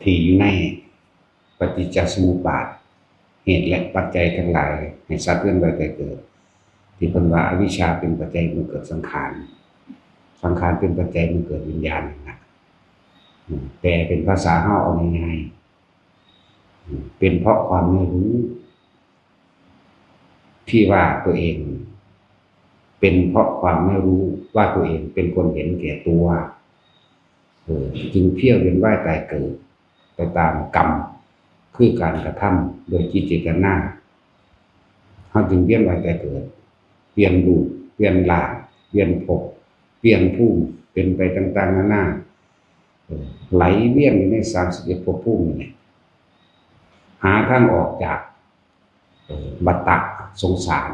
ที่อยู่ในปฏิจจสมุปบาทเหตุและปัจจัยทั้งหลายให้สัตว์เวียนว่ายตายเกิดที่เพิ่นว่าอวิชชาเป็นปัจจัยมันเกิดสังขารสังขารเป็นปัจจัยมันเกิดวิญญาณนะแต่เป็นภาษาเฮาเอาง่ายๆเป็นเพราะความไม่รู้ที่ว่าตัวเองเป็นเพราะความไม่รู้ว่าตัวเองเป็นคนเห็นแก่ตัวจึงเที่ยวเวียนว่ายตายเกิดไปตามกรรมคือการกระทำโดยจิตเจตนาเขาจึงเวียนว่ายตายเกิดเปลี่ยนรูปเปลี่ยนร่างเปลี่ยนภพเปลี่ยนภูมิเป็นไปต่างๆนานาไหลเวียนอยู่ใน31ภพภูมินี่หาทางออกจากวัฏฏะสงสาร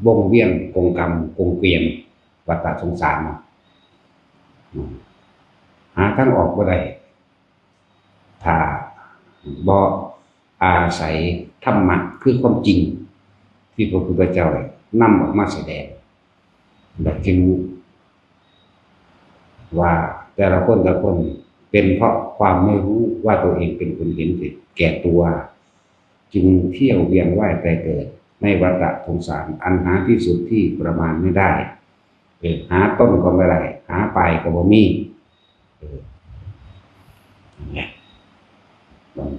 วงเวียนกงกรรมกงเกวียนวัฏฏะสงสารหาทางออกบ่ได้ถ้าบ่อาศัยธรรมะคือความจริงที่พระพุทธเจ้านำออกมาแสดงและจึงว่าแต่ละคนเป็นเพราะความไม่รู้ว่าตัวเองเป็นคนเห็นแก่ตัวจึงเที่ยวเวียนว่ายตายเกิดในวัฏสงสารอันหาที่สุดที่ประมาณไม่ได้หาต้นก็ไม่ได้หาปลายก็บ่มี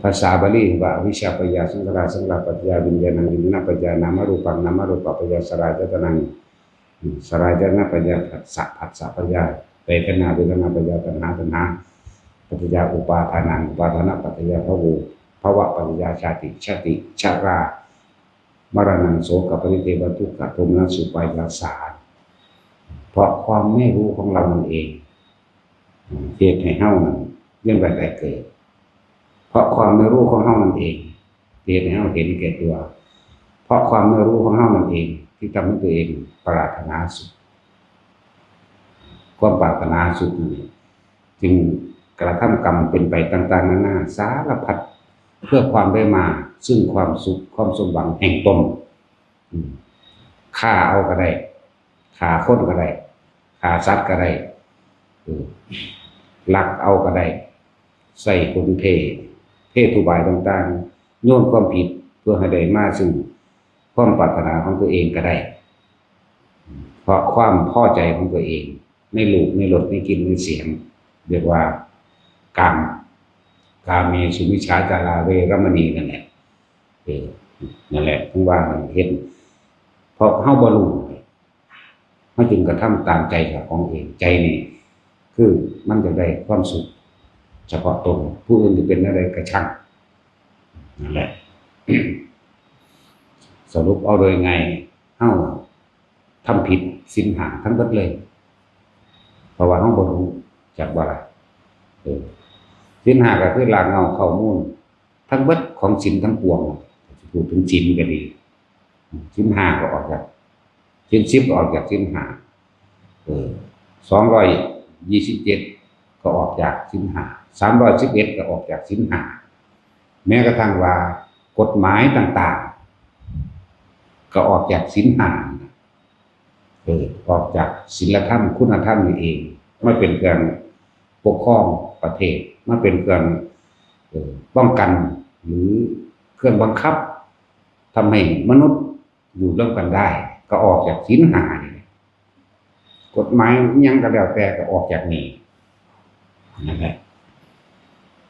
ภาษาบาลีว่าวิชาปัญญาสังขารสังขารปัจจยวิญญาณังวิญญาณปัจจยนามรูปังนามรูปปัจจยสลายจตนังสลายจตนะปัจจยผัสสะปัจจยเวทนาปัจจยตัณหาปัจจยอุปาทานังอุปาทานปัจจยภวะปัจจยชาติชรามรณังโสกปริเทวทุกขโทมนัสสุปายาสาเพราะความไม่รู้ของเรานั่นเองเหตุให้เฮานั้นเวียนว่ายตายเกิดเพราะความไม่รู้ของเฮานั่นเองเหตุให้เฮาเห็นแก่ตัวเพราะความไม่รู้ของเฮานั่นเองที่ทำให้ตัวเองปรารถนาสุขความปรารถนาสุขนี้จึงกระทำกรรมเป็นไปต่างๆนานาสารพัดเพื่อความได้มาซึ่งความสุขความสมหวังแห่งตนฆ่าเอาก็ได้ฆ่าคนก็ได้ฆ่าสัตว์ก็ได้ลักเอาก็ได้ใส่คนเททุบายต่างๆโยนความผิดเพื่อให้ได้มาซึ่งความปรารถนาของตัวเองก็ได้เพราะความพอใจของตัวเองในรูปในรสในกลิ่นในเสียงเรียกว่ากามเมสุมิจฉาจาราเวรมณีนั่นแหละนั่นแหละทั้งว่าเห็นเพราะเฮาบ่รู้เฮาจึงกระทำตามใจของเองใจนี่คือมันจะได้ความสุขเฉพาะตนผู้อื่นจะเป็นอะไรก็ช่างนั่นแหละ สรุปเอาโดยไงเฮาทำผิดศีลห้าทั้งหมดเลยเพราะว่าเฮาบ่รู้จักว่าอะไรศีลห้าก็คือรากเหง้าข้อมูลทั้งหมดของศีลทั้งปวงพูดถึงศีลก็ดีศีลห้าก็ออกจากศีล10ก็ออกจากศีลห้า227ก็ออกจากศีลห้า311ก็ออกจากศีลห้าแม้กระทั่งว่ากฎหมายต่างๆก็ออกจากศีลห้าออกจากศีลธรรมคุณธรรมนี่เองไม่เป็นเครื่องปกครองประเทศไม่เป็นเครื่องป้องกันหรือเครื่องบังคับทำให้มนุษย์อยู่ร่วมกันได้ก็ออกจากศีลห้ากฎหมายยังก็แล้วแต่ก็ออกจากนี้นั่นแหละ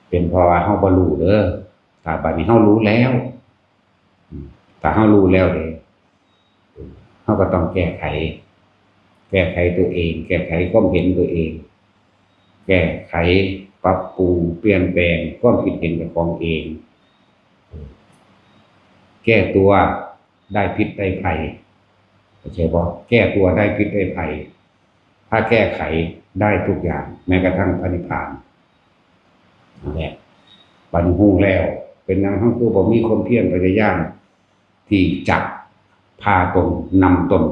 เป็นเพราะว่าเฮาบ่รู้เด้อถ้าบัดนี้เฮารู้แล้วถ้าเฮารู้แล้วเด้เฮาก็ต้องแก้ไขตัวเองแก้ไขความเห็นตัวเองแก้ไขปรับปรุงเปลี่ยนแปลงความคิดเห็นของเองแก้ตัวได้พิษได้ภัยเข้าใจบ่แก้ตัวได้พิษได้ภัยถ้าแก้ไขได้ทุกอย่างแม้กระทั่งพระนิพพานนั่นแหละบัดนี้ฮู้แล้วเป็นนางเฮาคือบ่มีความเพียรพยายามที่จะพาตนนำตน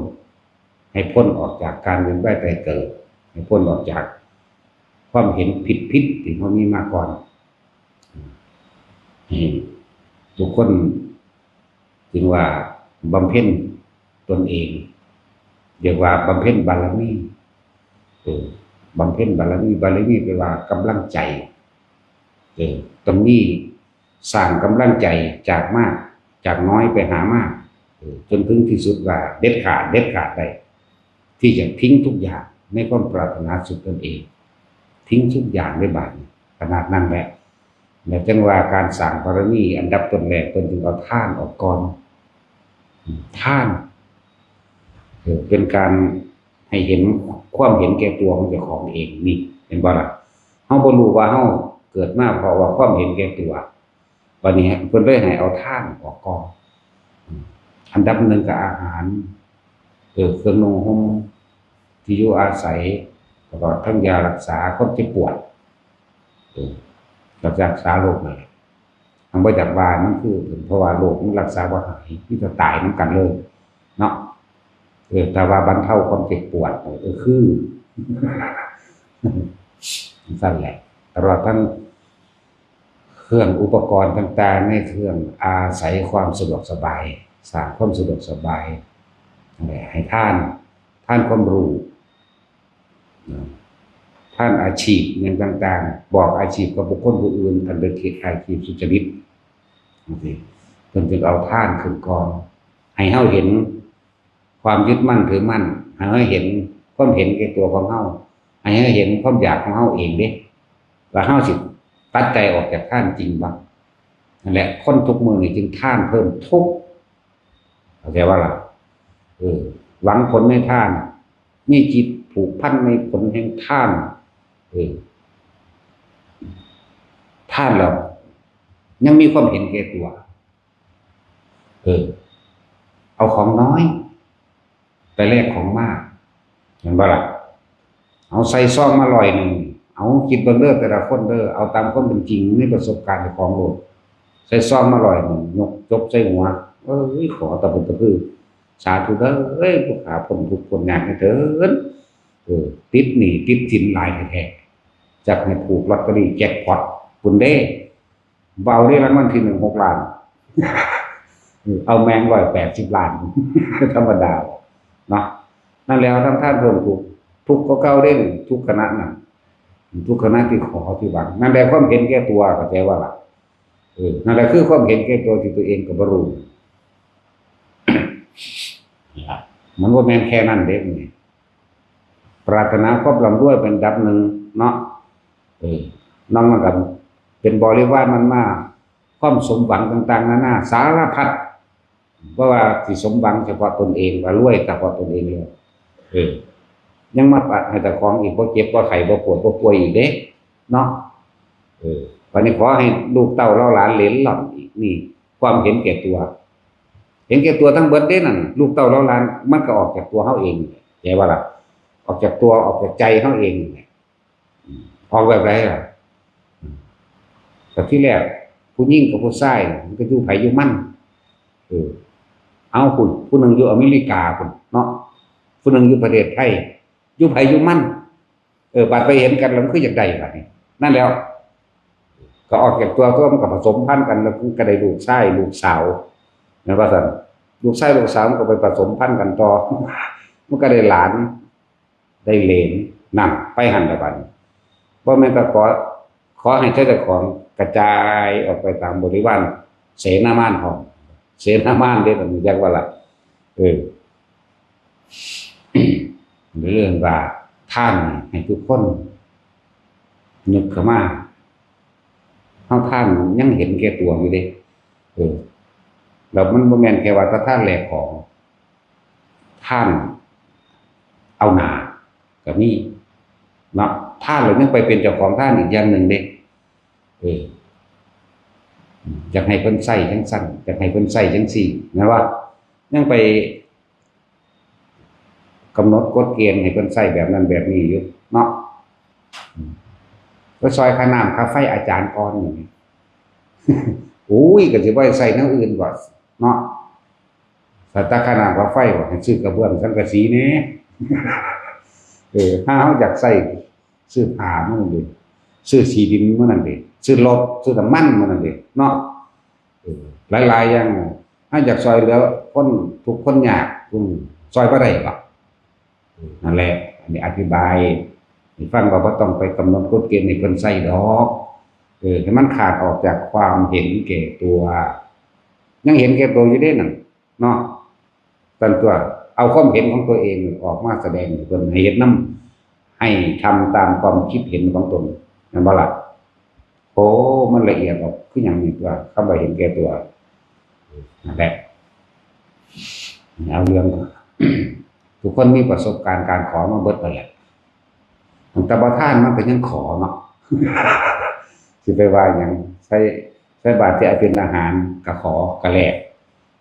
ให้พ้นออกจากการเวียนว่ายตายเกิดให้พ้นออกจากความเห็นผิดที่เขามีมาก่อนทุกคนจึงว่าบำเพ็ญตนเองเรียกว่าบำเพ็ญบารมีบำเพ็ญบารมีแปลว่ากำลังใจ ตรงนี้สร้างกำลังใจจากมากจากน้อยไปหามากจนถึงที่สุดว่าเด็ดขาดได้ที่จะทิ้งทุกอย่างในความปรารถนาสุดตนเองทิ้งทุกอย่างในบาทขนาดนั้นแหละและจังว่าการสร้างบารมีอันดับต้นแรกเป็นถึงเอาท่านออกก่อนท่านเป็นการให้เห็นความเห็นแก่ตัวของเจ้าของเองนี่เห็นบ่ล่ะเฮาบ่รู้ว่าเฮาเกิดมาเพราะว่าความเห็นแก่ตัววันนี้เพิ่นเลยให้เอาท่านออกก่อนอันดับหนึ่งก็อาหารเครื่องนุ่งห่มที่อยู่อาศัยตลอดทั้งยารักษาคนที่ปวดรักษาโรคนี่ทางบ่จากบ้านมันคือเพราะว่าโรคมันรักษาบ่หายที่จะตายนำกันเลยเนาะแต่ว่าบรรเทาความเจ็บปวดคือสั้นแหละตลอดทั้งเครื่องอุปกรณ์ต่างๆในเครื่องอาศัยความสะดวกสบายสร้างความสะดวกสบายให้ท่านความรู้ท่านอาชีพอย่างต่างๆบอกอาชีพกับบุคคลผู้อื่นอันเป็นอาชีพสุจริตเพิ่นจึงเอาท่านขึ้นก่อนให้เฮาเห็นความยึดมั่นถือมั่นให้เฮาเห็นความเห็นแก่ตัวของเฮาให้เฮาเห็นความอยากของเฮาเองเด้ว่าเฮาสิตัดใจออกจากท่านจริงบ่นั่นแหละคนทุกมื้อนี่จึงท่านเพิ่มทุกข์เข้าใจว่าล่ะหวังผลในท่านมีจิตผูกพันในผลแห่งท่านท่านเรายังมีความเห็นแก่ตัวเอาของน้อยไปแลกของมากเห็นบ่ล่ะเอาใส่ซองมา100เอาคิดเบิ่งเด้อแต่ละคนเด้อเอาตามความเป็นจริงในประสบการณ์ของโลกใส่ซองมา100ยกจบใส่หัวขอตะบุตะพือสาธุเด้อผู้ขาผมทุกคนงานให้เถิดติดหนี้ติดสินหลายแท้ๆจักให้ถูกลอตเตอรี่แจ็คพอตปุ่นเด้เบาได้รางวัลที่1 6 ล้านเอาแมง180 ล้านธรรมดาเนาะนั่นแล้วท่านเพิ่มทุกก็เก่าเด้งทุกคณะนั้นทุกคณะที่ขอที่หวังนั่นแหละความเห็นแก่ตัวเข้าใจว่าล่ะนั่นแหละคือความเห็นแก่ตัวที่ตัวเองก็บ่รู้มันว่าแม่นแค่นั้นเด้นี่ปรารถนาความร่ำรวยเป็นอันดับหนึ่งเนาะน้องมันก็เป็นบริวารมันมาความสมหวังต่างๆนานาสารพัดเพราะว่าสิสมหวังเฉพาะตนเองว่ารวยเฉพาะตนเองเลยยังมาปัดให้แต่ของอีกบ่เจ็บบ่ไข้บ่ปวดบ่ป่วยอีกเด้เนาะวันนี้ขอให้ลูกเต้าเราหลานเหลนหล่อนอีกนี่ความเห็นแก่ตัวเห็นแก่ตัวทั้งเบิดเด้นั่นลูกเต้าเราหลานมันก็ออกจากตัวเฮาเองใช่ว่าล่ะออกจากตัวออกจากใจเฮาเองออกแบบไรล่ะแต่ที่แรกผู้หญิงกับผู้ชายมันก็อยู่ไผอยู่มันเอาคุณผู้หนึ่งอยู่อเมริกาคุณเนาะผู้หนึ่งอยู่ประเทศไทยอยู่ไผอยู่มันบัดไปเห็นกันแล้วมันคืออยากได้บัดนี้นั่นแล้วก็ออกจากตัวมันก็ผสมพันธุ์กันแล้วก็ได้ลูกชายลูกสาวนะว่าซั่นลูกชายลูกสาวมันก็ไปผสมพันธุ์กันต่อมันก็ได้หลานได้เหลนนำไปหันละบัดบ่แม่นก็ขอให้เจ้าของกระจายออกไปตามบริวารเสนาม่านของเสนาม่านเด้มันจักว่าล่ะเรื่องว่าท่านให้ทุกคนนึกเข้ามาเฮาท่านยังเห็นแก่ตัวอยู่เด้แล้วมันบ่แม่นแค่ว่าท่านแลกของท่านเอาหน้าก็มีเนาะท่านเลยยังไปเป็นเจ้าของท่านอีกอย่างหนึ่งเด้อยากให้เพิ่นใส่จังซั่นอยากให้เพิ่นใส่จังซี่นะว่ายังไปกำหนดกฎเกณฑ์ให้เพิ่นใส่แบบนั้นแบบนี้อยู่เนาะก็ซอยค่าน้ำค่าไฟอาจารย์ก่อนนี่อุ้ยก็สิบ่ใส่แนวอื่นก่อนเนาะถ้าค่าน้ำค่าไฟบ่ให้ซื้อกระเบื้องสังกะสีแหน่ถ้าเฮาอยากใส่ซื้อผ้ามันนั่นเด้ซื้อสีดินมันนั่นเด้ซื้อรถซื้อน้ำมันมันนั่นเด้เนาะหลายๆอย่างถ้าอยากซอยเหลือคนทุกคนยากซอยบ่ได้บ่นั่นแหละอันนี้อธิบายให้ฟังว่าบ่ต้องไปกำหนดกฎเกณฑ์ให้เพิ่นใส่ดอก ให้มันขาดออกจากความเห็นแก่ตัวยังเห็นแก่ตัวอยู่ได้นั่นเนาะตอนตัวเอาความเห็นของตัวเองออกมาแสดงตนให้เห็นน้ำให้ทำตามความคิดเห็นของตนนั่นบ่ล่ะโอ้มันละเอียดออกคืออย่างนี้ว่าคำว่าเห็นแก่ตัวนั่นแหละเอาเรื่อง ทุกคนมีประสบการณ์การขอมาเบิดไปแหละแต่บ่ท่านมันก็ยังขอเนาะ สิไปว่าอย่างใช้บาตรที่เป็นอาหารกะขอกะแลก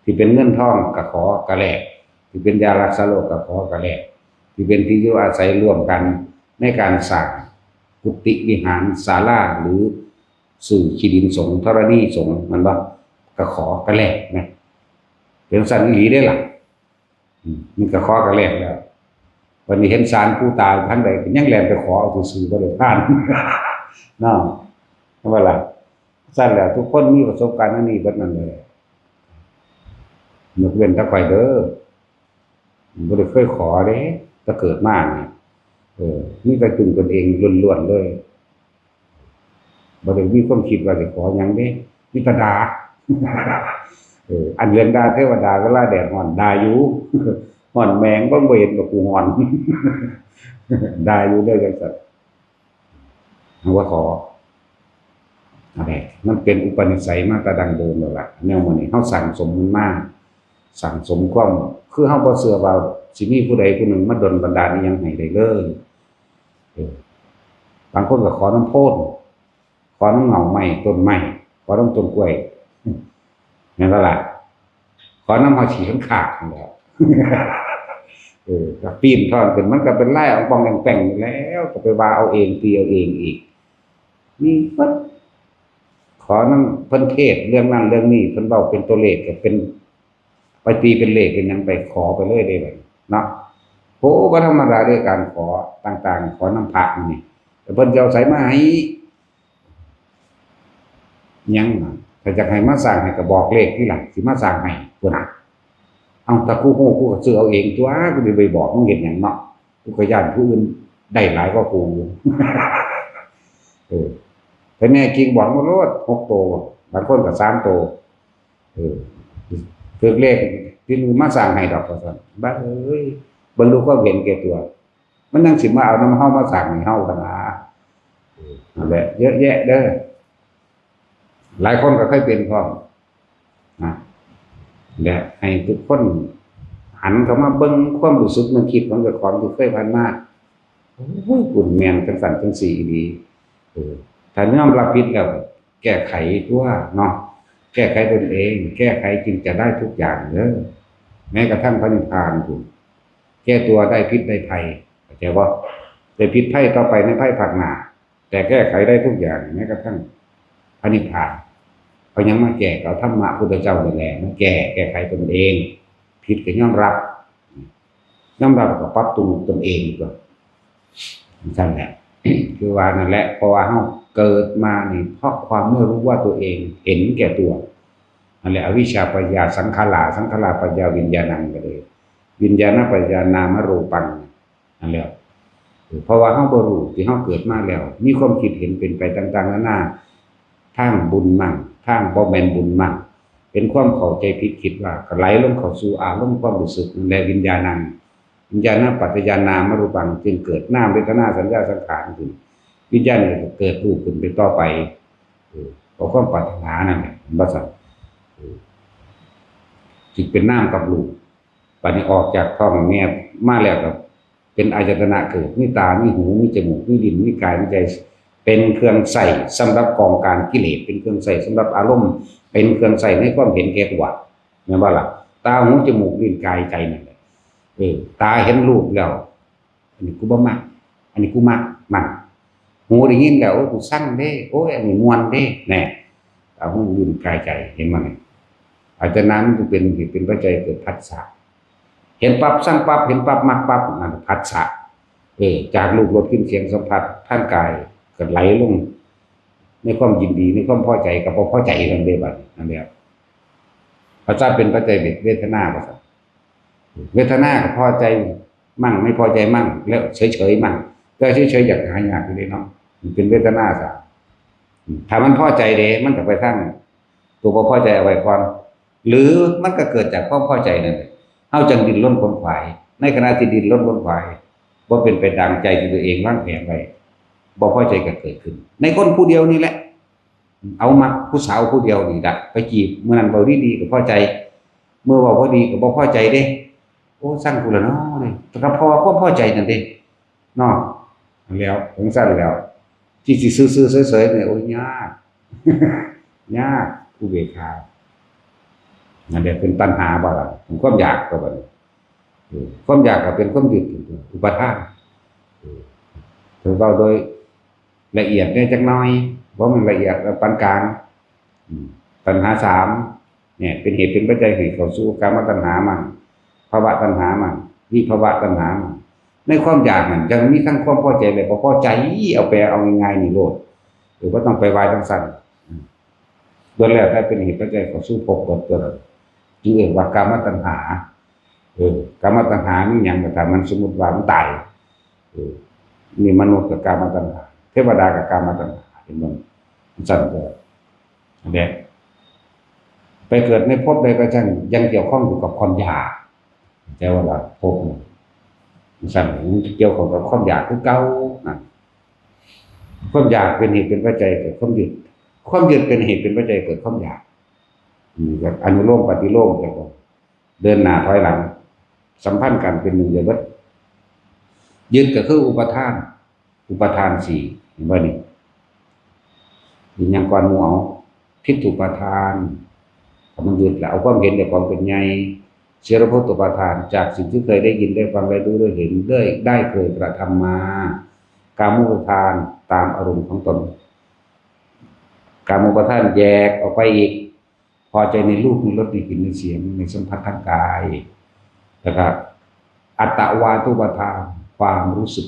ที่เป็นเงินทองกะขอกะแลกที่เป็นยารักษาโรคกะขอกะแลกที่เป็นที่อยู่อาศัยร่วมกันในการสร้างกุฏิวิหารศาลาหรือสู่ขีดินสงฆ์ธรณีสงฆ์มันว่ากะขอกะแลกนะเป็นสันนิษฐานได้หลักมันกะขอกะแลกแล้ววันนี้เห็นศาลผู้ตายทั้งใดยังแลนไปขอเอาซื่อๆบ่ได้ผ่าน เนาะว่าล่ะสั้นแล้วทุกคนมีประสบการณ์อันนี้เบิดนั่นเลยยกเว้นถ้าข่อยเด้อบ่ได้เคยขอเด้ถ้าเกิดมาเนี่ยมีแต่ตึงตนเองล้วนๆเลยบ่ได้มีความคิดว่าจะขอหยังเด้มีแต่ด่า อันเรื่องด่าเทวดาเวลาแดดร้อนด่าอยู่ ร้อนแมงบ่เห็นว่ากูร้อน ด่าอยู่เด้อจังซั่นว่าขออะไรมันเป็นอุปนิสัยมาแต่ดังเดิมแล้วล่ะแนวมื้อนี้เฮาสั่งสมมันมาสั่งสมความคือเฮาบ่เชื่อว่าสิมีผู้ใดผู้หนึ่งมาดลบันดาลอิหยังให้ได้เลยบางคนก็ขอน้ำโพดขอน้ำเหงาไม้ต้นไม้ขอน้ำต้นกล้วยนั่นล่ะขอน้ำเฮาฉีข้างขาดนั่นแหละก็ปีนท่อนขึ้นมันก็เป็นลายอ่องปองแป่งๆแล้วก็ไปว่าเอาเองตีเอาเองอีกนี่ก็ขอนั่นเพิ่นเทศเรื่องนั้นเรื่องนี้เพิ่นเว้าเป็นตัวเลขก็เป็นไปตีเป็นเลขเป็นหยังไปขอไปเลยได้บัดเนาะโหบ่ธรรมดาเด้การขอต่างๆขอน้ำพระนี่แต่เพิ่นจะเอาใส่มาให้ยังถ้าจะให้มาสร้างให้ก็บอกเลขที่หลังสิมาสร้างให้พุ่นน่ะเอาถ้ากูฮู้กูก็ซื้อเอาเองตัวกูสิไปบอกมึงเฮ็ดหยังเนาะกูก็ย้านผู้อื่นได้หลายกว่ากู แต่แม่กิ่งบอกมาโลด6ตัวบางคนก็3ตัวถือเลขที่มือมาสร้างให้ดอกว่าซั่นบัดเอ้ยเบิ่งดูความเห็นแก่ตัวมันยังสิมาเอานำเฮามาสร้างให้เฮากันนะนั่นแหละเยอะแยะเด้อหลายคนก็เคยเป็นพร้อมนะและให้ทุกคนหันเข้ามาเบิ่งความรู้สึกนึกคิดของเจ้าของที่เคยผ่านมาโอ้ยบุญแม่นจังซั่นจังซี่อีหลีถ้ายอมรับผิดแล้วแก้ไขตัวเนาะแก้ไขตนเองแก้ไขจึงจะได้ทุกอย่างเด้อแม้กระทั่งพระนิพพานถูกแก้ตัวได้พิษได้ภัยเข้าใจบ่ได้พิษภัยต่อไปในภัยภาคหน้าแต่แก้ไขได้ทุกอย่างแม้กระทั่งพระนิพพานเขายังมาแก้เอาธรรมะพุทธเจ้านั่นแหละมาแก้ไขตนเองผิดก็ยอมรับก็ปรับปรุงตนเองก่อนนั่นแหละ คือว่านั่นแหละเพราะว่าเฮาเกิดมานี่เพราะความไม่รู้ว่าตัวเองเห็นแก่ตัวนั่นแหละอวิชชาปัญญาสังขารปัญญาวิญญาณังก็เลยวิญญาณปัญญานามรูปังนั่นแหละเพราะว่าเฮาบ่รู้ที่เฮาเกิดมาแล้วมีความคิดเห็นเป็นไปต่างๆนานาทางบุญมั่งทางบ่แม่นบุญมั่งเป็นความเข้าใจผิดคิดว่าก็ไหลลงเข้าสู่อารมณ์ความรู้สึกนั่นแหละวิญญาณังวิญญาณปัจจยานามรูปังจึงเกิดนามเวทนาสัญญาสังขารขึ้นวิญญาณก็เกิดรูปขึ้นไปต่อไปเพราะความปรารถนานั่นแหละบ่ซั่นจึงเป็นนามกับรูปบัดนี้ออกจากท้องแม่มาแล้วก็เป็นอายตนะเกิดมีตามีหูมีจมูกมีลิ้นมีกายมีใจเป็นเครื่องใส่สำหรับกองการกิเลสเป็นเครื่องใส่สำหรับอารมณ์เป็นเครื่องใส่ในความเห็นแก่ตัวแม่นบ่ล่ะตาหูจมูกลิ้นกายใจนั่นแหละตาเห็นรูปแล้วอันนี้กูบ่มักอันนี้กูมักมันหูได้ยินแล้วโอ้กูสั่งเด้โอ้ยอันนี้ม่วนเด้แน่ตาหูลิ้นกายใจเห็นมั้ยอาจจะนั้นมันเป็นเหตุเป็นปัจจัยเกิดผัสสะเห็นปั๊บสั่งปั๊บเห็นปั๊บมักปั๊บนั่นผัสสะจากรูปรสกลิ่นเสียงสัมผัสทางกายก็ไหลลงในความยินดีในความพอใจกับบ่พอใจนั่นเด้บัดนั่นแหละพระเจ้าเป็นปัจจัยเวทนาบ่ครับเวทนาก็พอใจมั่งไม่พอใจมั่งแล้วเฉยๆมั่งก็เฉยๆอยากหายากอยู่เลยเนาะมันเป็นเวทนาซะ ถ้ามันพอใจเด้มันก็ไปทั้งตัวบ่พอใจเอาไว้ก่อนหรือมันก็เกิดจากความพอใจนั่นแหละเฮาจังดิ้นรนขวนขวายในขณะที่ดิ้นรนขวนขวายบ่เป็นไปตามใจที่ตัวเองวางแผนไว้บ่พอใจก็เกิดขึ้นในคนผู้เดียวนี่แหละเอามักผู้สาวผู้เดียวนี่ล่ะไปจีบมื้อนั้นเว้าดีๆก็พอใจเมื่อเว้าบ่ดีก็บ่พอใจเด้โอ้สั่งกูแล้วเนาะนี่แต่ก็เพราะว่าความพอใจนั่นเด้เนาะแล้วถึงสั่นแล้วที่สิซื่อๆเฉยๆเนี่ยโอ้ยยากยากอุเบกขานั่นแหละเป็นปัญหาบ่ล่ะความอยากก็บ่ความอยากก็เป็นความยึดอุปทานถือว่าโดยละเอียดได้จักหน่อยบ่มันละเอียดปานกลางปัญหา3เนี่ยเป็นเหตุเป็นปัจจัยให้เข้าสู่กามตัณหามั่งภวตัณหามั่งวิภวตัณหามั่งในความอยากนั่นยังมีทั้งความพอใจและบ่พอใจเอาแปลเอาง่ายๆนี่โลดหรือว่าต้องไปวายจังซั่นโดยแล้วแต่เป็นเหตุปัจจัยเข้าสู่ภพตัวนั้นจึงเรียกว่ากามตัณหากามตัณหานี่หยังก็ตามมันสมมุติว่ามันตายนี่มนุษย์กับกามตัณหาเทวดากับกามตัณหาเห็นบ่สั่นก็อันนี้ไปเกิดในภพใดก็ช่างยังเกี่ยวข้องอยู่กับความอยากแต่ว่าละภพสั่นมันเกี่ยวข้องกับความอยากคือเก่านะความอยากเป็นเหตุเป็นปัจจัยเกิดความยึดความยึดเป็นเหตุเป็นปัจจัยเกิดความอยากนี่ก็อนุโลมปฏิโลมจังบ่เดินหน้าถอยหลังสัมพันธ์กันเป็นหนึ่งเดียวกันยึดก็คืออุปทาน4เห็นบ่นี่อีหยังก่อนหมู่เอาทิฏฐุปาทานมันยึดแล้วเอาความเห็นแต่ความเป็นใหญ่เสรภุตตุปาทานจากสิ่งที่เคยได้ยินได้ฟังได้รู้ได้เห็นได้เคยกระทำมากามุปทานตามอารมณ์ของตนกามุปทานแยกออกไปอีกพอใจในรูปในรสในกลิ่นในเสียงในสัมผัสทางกายแล้วก็อัตตวาทุปทานความรู้สึก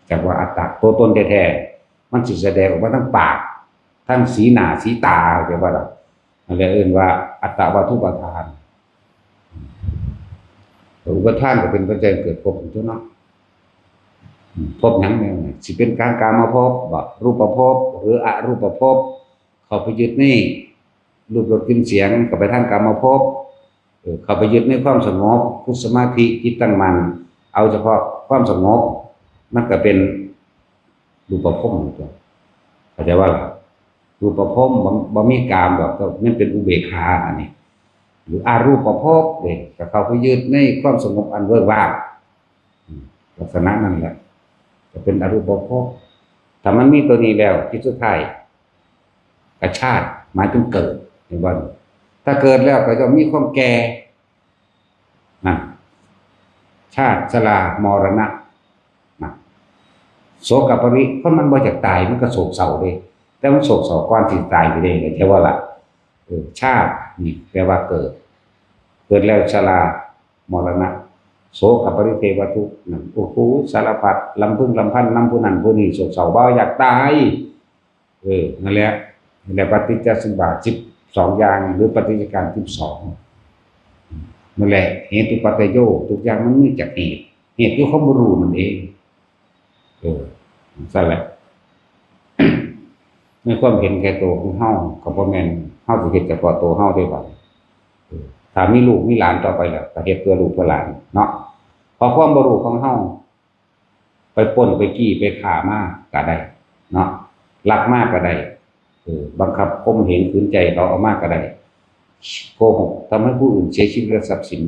จากว่าอัตตะตัวตนแท้ๆมันสิแสดงออกมาทั้งปากทั้งสีหน้าสีตาเรียกว่าอะไรเอ่ยว่าอัตตวาทุปทานอุปทานก็เป็นปัจจัยเกิดภพตัวเนาะภพหยังแนวไหนสิเป็นกามภพบ่รูปภพหรืออรูปภพเข้าไปยึดนี่รูปรสกลิ่นเสียงก็ไปทางกามภพเข้าไปยึดในความสงบคุสมาธิจิตตั้งมั่นเอาเฉพาะความสงบมันก็เป็นรูปภพตัวเข้าใจว่ารูปภพบ่มีกามดอกก็มันเป็นอุเบกขาอันนี้หรืออารูปภพเด้ก็เข้าไปยึดในความสงบอันเวิร์กว่างลักษณะนั้นแหละจะเป็นอรูปภพถ้ามันมีตัวนี้แล้วที่สุดท้ายกชาติหมายถึงเกิดในวันถ้าเกิดแล้วก็จะมีความแก่นะชาติชรามรณะนะโศกปริเพราะมันบ่จากตายมันก็โศกเศร้าเด้แต่มันโศกเศร้าก่อนที่ตายไปเด้ใช่ว่าล่ะชาตินี่แปลว่าเกิดแล้วชรามรณะโสกปริเทวทุกข์นั่นโอ้โหสารพัดลำพึงลำพันน้ำผู้นั้นผู้นี้โศกเศร้าเบาอยากตายนั่นแหละปฏิจจสมุปบาท12อย่างหรือปฏิจจการ12นั่นแหละเหตุปัจจโยทุกอย่างมันมีจากเหตุที่เขาบ่รู้นั่นเองนั่นแหละในความเห็นแก่ตัวของเฮาก็บ่แม่นเฮาสิเฮ็ดเฉพาะตัวเฮาได้บ่ถ้ามีลูกมีหลานต่อไปแล้วก็เฮ็ดเพื่อลูกเพื่อหลานเนาะพอความบ่รู้ของเฮาไปปล้นไปจี้ไปฆ่ามาก็ได้เนาะลักมาก็ได้บังคับข่มเหงขืนใจเขาเอามาก็ได้โกหกทำให้ผู้อื่นเสียชีวิตและทรัพย์สิน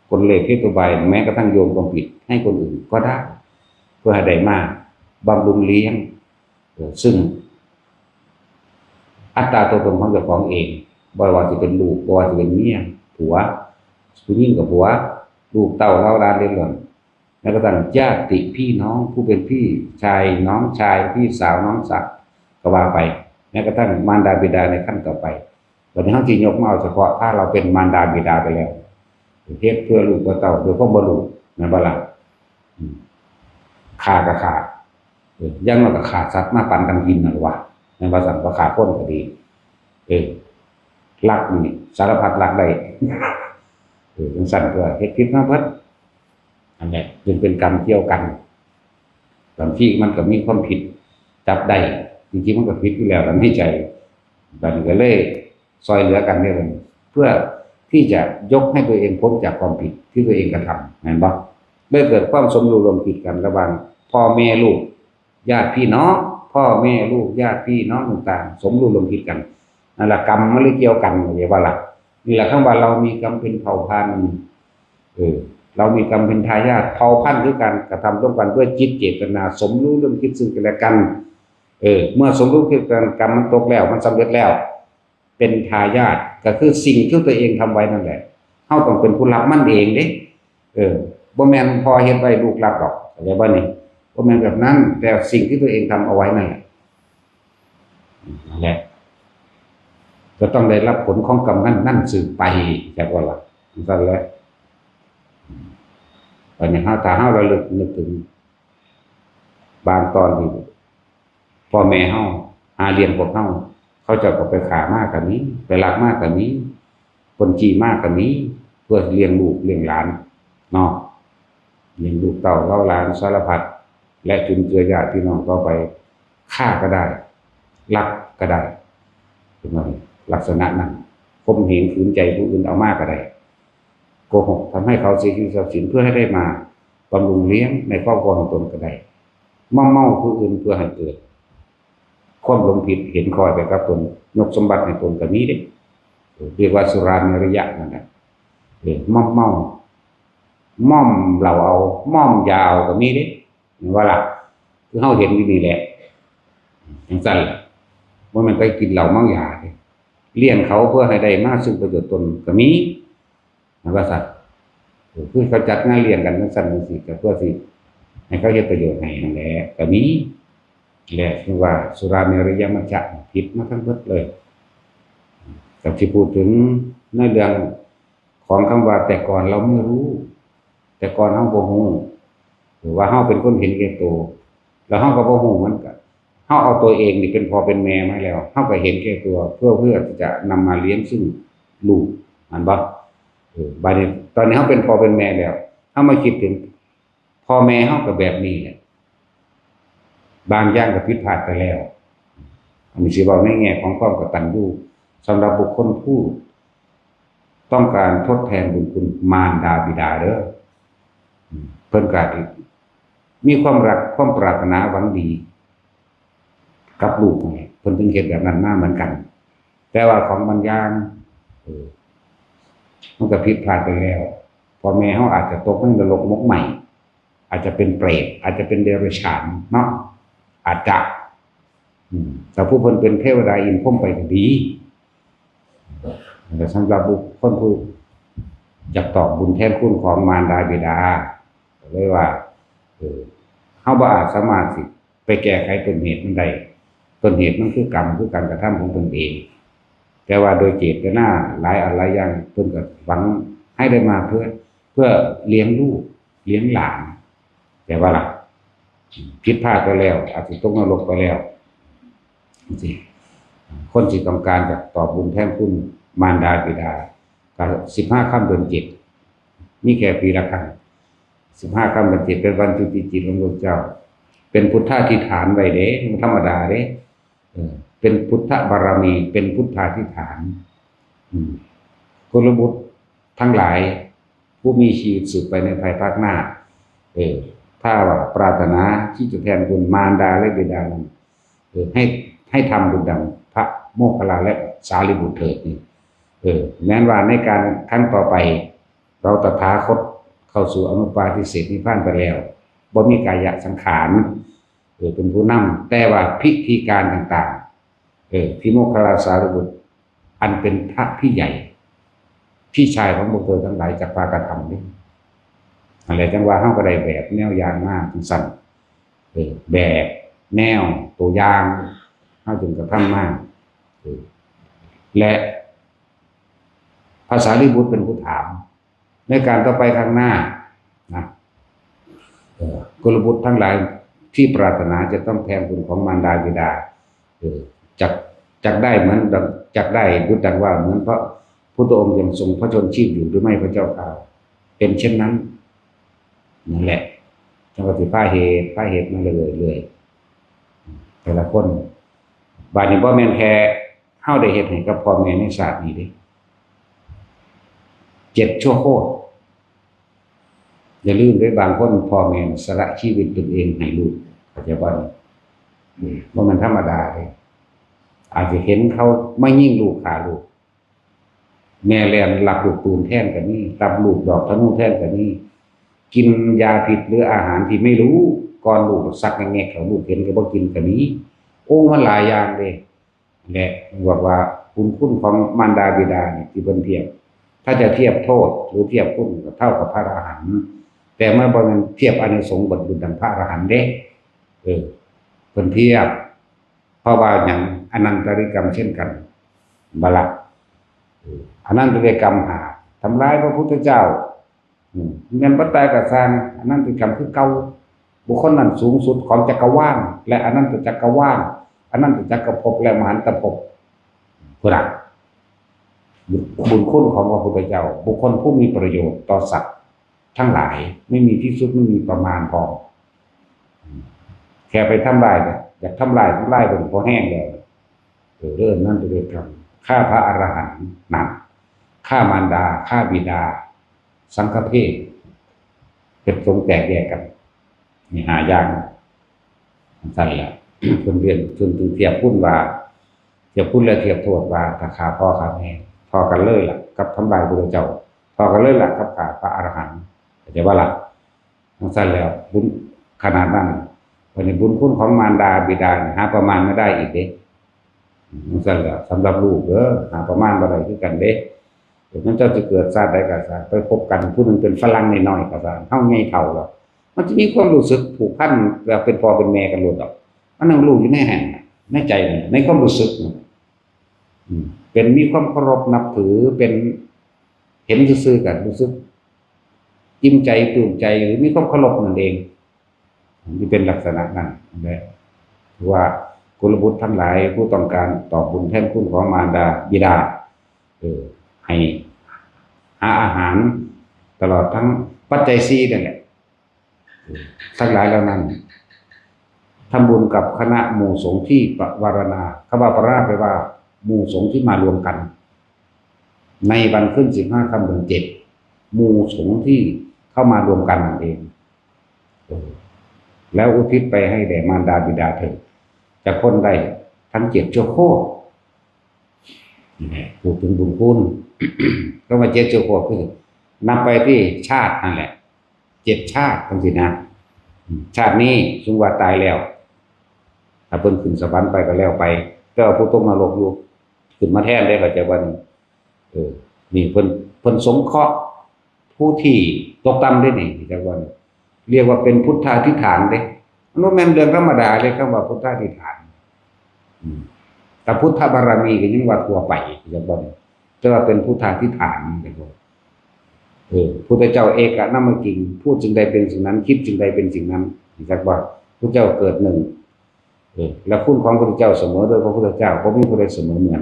คนเลวเพศตัวใบแม้กระทั่งโยนความผิดให้คนอื่นก็ได้เพื่อให้ได้มาบำรุงเลี้ยงซึ่งอัตตาตัวตนของเจ้าของเองบ่ว่าจะเป็นลูกบ่ว่าจะเป็นเมียผัวผู้หญิงกับผัวลูกเต้าเล่าร้านเลี้ยงหล่นแล้วก็ตั้งญาติพี่น้องผู้เป็นพี่ชายน้องชายพี่สาวน้องสาวก็ว่าไปแม้กระทั่งมารดาบิดาในขั้นต่อไปตอนนี้เขาจียกมาเอาเฉพาะถ้าเราเป็นมารดาบิดาไปแล้วเฮ็ดเพื่อลูกเพื่อเต้าโดยก็บ่รู้นั่นบ่ล่ะขาก็ขาดยังเราก็ขาดสัตว์มาปันกันกินน่ะว่าในภาษาก็ขาดคนก็ดีลักนี่สารพัดลักได้จังซั่นก็เฮ็ดผิดมาเบิดอันนี้จึงเป็นกรรมเกี่ยวกันบางทีมันก็มีความผิดจับได้ ริงๆมันก็ผิดอยู่แล้วแล้วไม่ใจบัดนี้ก็เลยซอยเหลือกันเนี่ยเพื่อที่จะยกให้ตัวเองพ้นจากความผิดที่ตัวเองกระทำเห็นปะได้เกิดความสมรู้ร่วมคิดกันระหว่างพ่อแม่ลูกญาติพี่น้องพ่อแม่ลูกญาติพี่น้องต่างๆสมรู้ร่วมคิดกันนั่นแหละกรรมมันเลยเกี่ยวกันเรียกว่าหลักนี่แหละคำว่าเรามีกรรมเป็นเผ่าพันธุ์เรามีกรรมเป็นทายาทเผ่าพันธุ์ด้วยกันกระทำร่วมกันด้วยจิตเจตนาสมรู้ร่วมคิดซึ่งกันและกันเมื่อสมรู้คิดกันกรรมมันตกแล้วมันสำเร็จแล้วเป็นทายาทก็คือสิ่งที่ตัวเองทำไว้นั่นแหละเฮาต้องเป็นผู้รับมันเองเด้บ่แม่นพอเฮ็ดไว้ลูกรับดอกเข้าใจบ่นี่บ่แม่นแบบนั้นแต่สิ่งที่ตัวเองทำเอาไว้นั่นแหละนั่นแหละก็ต้องได้รับผลของกรรมนั่นสืบไปแต่ว่าล่ะนั่นแหละปัญหาถ้าเฮาระลึกนึกถึงบางตอนที่พ่อแม่เฮาหาเลี้ยงพวกเฮาเขาจะก็ไปขามากกว่านี้ไปลักมากกว่านี้คนจี้มากกว่านี้เพื่อเลี้ยงลูกเลี้ยงหลานเนาะเลี้ยงลูกเต้าเล่าหลานสารพัดและจุนเจือญาติพี่น้องต่อไปฆ่าก็ได้ลักก็ได้เป็นไงลักษณะนั้นข่มเหงขืนใจผู้อื่นเอามากก็ได้โกหกทำให้เขาเสียชีวิตทรัพย์สินเพื่อให้ได้มาบำรุงเลี้ยงในครอบครัวของตนก็ได้เมาผู้อื่นเพื่อให้เกิดความหลงผิดเห็นคอยไปกับตนยกสมบัติให้ตนก็มีเด้เรียกว่าสุราเมรยะนั่นแหละม่อมเราเอาม่อมยาวก็มีเด้ว่าล่ะคือเฮาเห็นอยู่นี่แหละจังซั่นว่ามันไปกินเหล้าเมายาเลี้ยงเขาเพื่อให้ได้มาซึ่งประโยชน์ตนก็มีว่าซั่นคือเขาจัดงานเลี้ยงกันจังซั่นจังซี่ก็เพื่อสิให้เขาเฮ็ดประโยชน์ให้นั่นแหละก็มีแหละคือว่าสุราเมรยมัจจะผิดมาทั้งหมดเลยกับที่พูดถึงในเรื่องของคำว่าแต่ก่อนเราไม่รู้แต่ก่อนเฮาบ่ฮู้หรือว่าเฮาเป็นคนเห็นแก่ตัวแล้วเฮาก็บ่ฮู้มันก็เฮาเอาตัวเองนี่เป็นพ่อเป็นแม่มาแล้วเฮาก็เห็นแก่ตัวเพื่อที่จะนำมาเลี้ยงซึ่งลูกอันบ่บัดนี้ตอนนี้เฮาเป็นพ่อเป็นแม่แล้วเฮามาคิดถึงพ่อแม่เฮาก็แบบนี้แหละบางอย่างก็ผิดพลาดไปแล้วอันนี้สิเว้าในแง่ของความกตัญญูสำหรับบุคคลผู้ต้องการทดแทนบุญคุณมารดาบิดาเด้อเพิ่นก็มีความรักความปรารถนาหวังดีกับลูกนี่เพิ่นถึงเฮ็ดแบบนั้นมาเหมือนกันแต่ว่าของบางอย่างมันก็ผิดพลาดไปแล้วพ่อแม่เฮาอาจจะตกในนรกมกใหม่อาจจะเป็นเปรตอาจจะเป็นเดรัจฉานเนาะอาจจะแต่ผู้เพิ่นเป็นเทวดาอินพรหมไปก็ดีแต่สำหรับบุคคลผู้อยากตอบบุญแทนคุณของมารดาบิดาเลยว่าเฮาบ่อาจสามารถสิไปแก้ไขต้นเหตุมันได้ต้นเหตุมันคือกรรมคือการกระทำของตนเองแต่ว่าโดยเจตนาหลายอะไรอย่างเพิ่นก็หวังให้ได้มาเพื่อเลี้ยงลูกเลี้ยงหลานแต่ว่าล่ะผิดพลาดไปแล้วอาจจะตกนรกไปแล้วสิคนที่ต้องการจะตอบบุญแทนคุณมารดาบิดาก็15ค่ำเดือน7มีแค่ปีละครั้ง15ค่ำเดือน7เป็นวันจุติจิตของพระเจ้าเป็นพุทธาธิษฐานไว้เด้มันธรรมดาเด้เป็นพุทธบารมีเป็นพุทธาธิษฐานกุลบุตรทั้งหลายผู้มีชีวิตสืบไปในภายภาคหน้าถ้าว่าปรารถนาที่จะแทนบุญมารดาและบิดานั้นให้ทำบุญดังพระโมคคัลลาและสารีบุตรเถิดนี่แม้ว่าในการครั้งต่อไปเราตถาคตเข้าสู่อนุปาทิเสสนิพพานไปแล้วบ่มีกายสังขารเป็นผู้นำแต่ว่าพิธีการต่างๆที่โมคคัลลาสารีบุตรอันเป็นพระพี่ใหญ่พี่ชายของพวกเธอทั้งหลายจะพากระทำนี่อะไรจังว่าเฮาก็ได้แบบแนวอย่างมากจังสั่นแบบแนวตัวอย่างเฮาจึงกระทำมากและภาษาลิบุตรเป็นผู้ถามในการต่อไปข้างหน้านะกุลบุตรทั้งหลายที่ปรารถนาจะต้องแทนบุญของมารดาบิดาจักได้เหมือนจักได้ดุจดังว่าเหมือนพระพุทธองค์ยังทรงพระชนชีพอยู่หรือไม่พระเจ้าข่าวเป็นเช่นนั้นนั่นแหละจังหวะที่พาเหตุมาเลยแต่ละคน บาดนี้บ่แม่นแค่เฮาได้เฮ็ดให้กับพ่อแม่ในชาตินี้เด้7ชั่วโคตรอย่าลืมด้วยบางคนพ่อแม่สละชีวิตตนเองให้ลูกเข้าใจบ่ว่ามันธรรมดาเลยอาจจะเห็นเขาไม่ยิ่งลูกขาลูกแม่แลนหลับลูกปืนแท่นกันนี่รับลูกดอกธนูแท่นกันนี่กินยาผิดหรืออาหารที่ไม่รู้ก่อนลูกสักแงะเขาลูกเห็นก็บ่กินกันนี้โอ้มันหลายอย่างเลยแหละบอกว่าคุณของมารดาบิดาเนี่ยที่เพิ่นเทียบถ้าจะเทียบโทษหรือเทียบคุณก็เท่ากับพระอรหันต์แต่เมื่อบ่แม่นเทียบอานิสงส์บุญดังพระอรหันต์เด้เพิ่นเทียบเพราะว่าอย่างอนันตริกรรมเช่นกันบละอนันตริกรรมหาทำร้ายพระพุทธเจ้าเงินปัตตายกสร้างอนันตริกรรมคือเก่าบุคคลนั้นสูงสุดของจักรวาลและอนันตจักรวาลอนันตจักรภพและมหันตภพพุทธบุญคุณของพระพุทธเจ้าบุคคลผู้มีประโยชน์ต่อสัตว์ทั้งหลายไม่มีที่สุดไม่มีประมาณพอแค่ไปทำลายเนี่ยอยากทำลายบนพอแห้งแล้วเรื่องนั่นจะเรียกกันฆ่าพระอรหันต์หนักฆ่ามารดาฆ่าบิดาสังฆเพศเป็นทรงแตกแยกกันนี่หายากสั้นแหละคนเรียนจนถึงเทียบพุ่นว่าเทียบพุ่นและเทียบโทษว่าถ้าฆ่าพ่อฆ่าแม่พอกันเลยล่ะกับทำลายพระเจ้าพอกันเลยล่ะกับฆ่าพระอรหันต์แต่ว่าล่ะสั้นแล้วบุญขนาดนั้นวันนี้บุญคุณของมารดาบิดาหาประมาณไม่ได้อีกเด้นั่นแหละสำหรับลูกหาประมาณบ่ได้คือกันเด้นั่นเจ้าจะเกิดชาติใดก็ชาติไปพบกันผู้นึงเป็นฝรั่งน้อยๆก็ชาติเฮาใหญ่เฒ่าแล้วมันจะมีความรู้สึกผูกพันแบบเป็นพ่อเป็นแม่กันโลดดอกมันนั่งลูกอยู่ในแห่งในใจในความรู้สึกเป็นมีความเคารพนับถือเป็นเห็นซื่อๆกันรู้สึกยิ้มใจปลื้มใจหรือมีความเคารพนั่นเองที่เป็นลักษณะนั้นนะว่ากุลบุตรทั้งหลายผู้ต้องการตอบบุญแทนคุณของมารดาบิดาให้หาอาหารตลอดทั้งปัจจัยสี่นั่นแหละทั้งหลายแล้วนั้นทำบุญกับคณะหมู่สงฆ์ที่ปวารณาคำว่าปวารณาแปลว่าหมู่สงฆ์ที่มารวมกันในวันขึ้น15 ค่ำเดือน 7หมู่สงฆ์ที่เข้ามารวมกันนั่นเองแล้วอุทิศไปให้แด่มารดาบิดาเถิดจะพ้นได้ทั้ง7ชั่วโคตรนี่แหละพูดถึงบุญคุณก็มา7ชั่วโคตรคือนำไปที่ชาตินั่นแหละ7ชาติทั้งสิ้นนะชาตินี้ซึ่งว่าตายแล้วถ้าเพิ่นขึ้นสวรรค์ไปก็แล้วไปแต่ว่าผู้ตกนรกอยู่ขึ้นมาแทนได้เข้าใจว่านี่เพิ่นสงเคราะห์ผู้ที่ตกต่ำได้นี่จังว่าเรียกว่าเป็นพุทธาธิฐานเด้มันบ่แม่นเรื่องธรรมดาเลยคำว่าพุทธาธิฐานแต่พุทธบารมีก็ยังว่าทั่วไปจังว่าแต่ว่าเป็นพุทธาธิฐานจังว่าพุทธเจ้าเอกนามกิงพูดจึงใดเป็นสิ่งนั้นคิดจึงใดเป็นสิ่งนั้นจักว่าพระเจ้าเกิดหนึ่งและคุณของพระพุทธเจ้าเสมอโดยพระพุทธเจ้าบ่มีผู้ใดเสมอเหมือน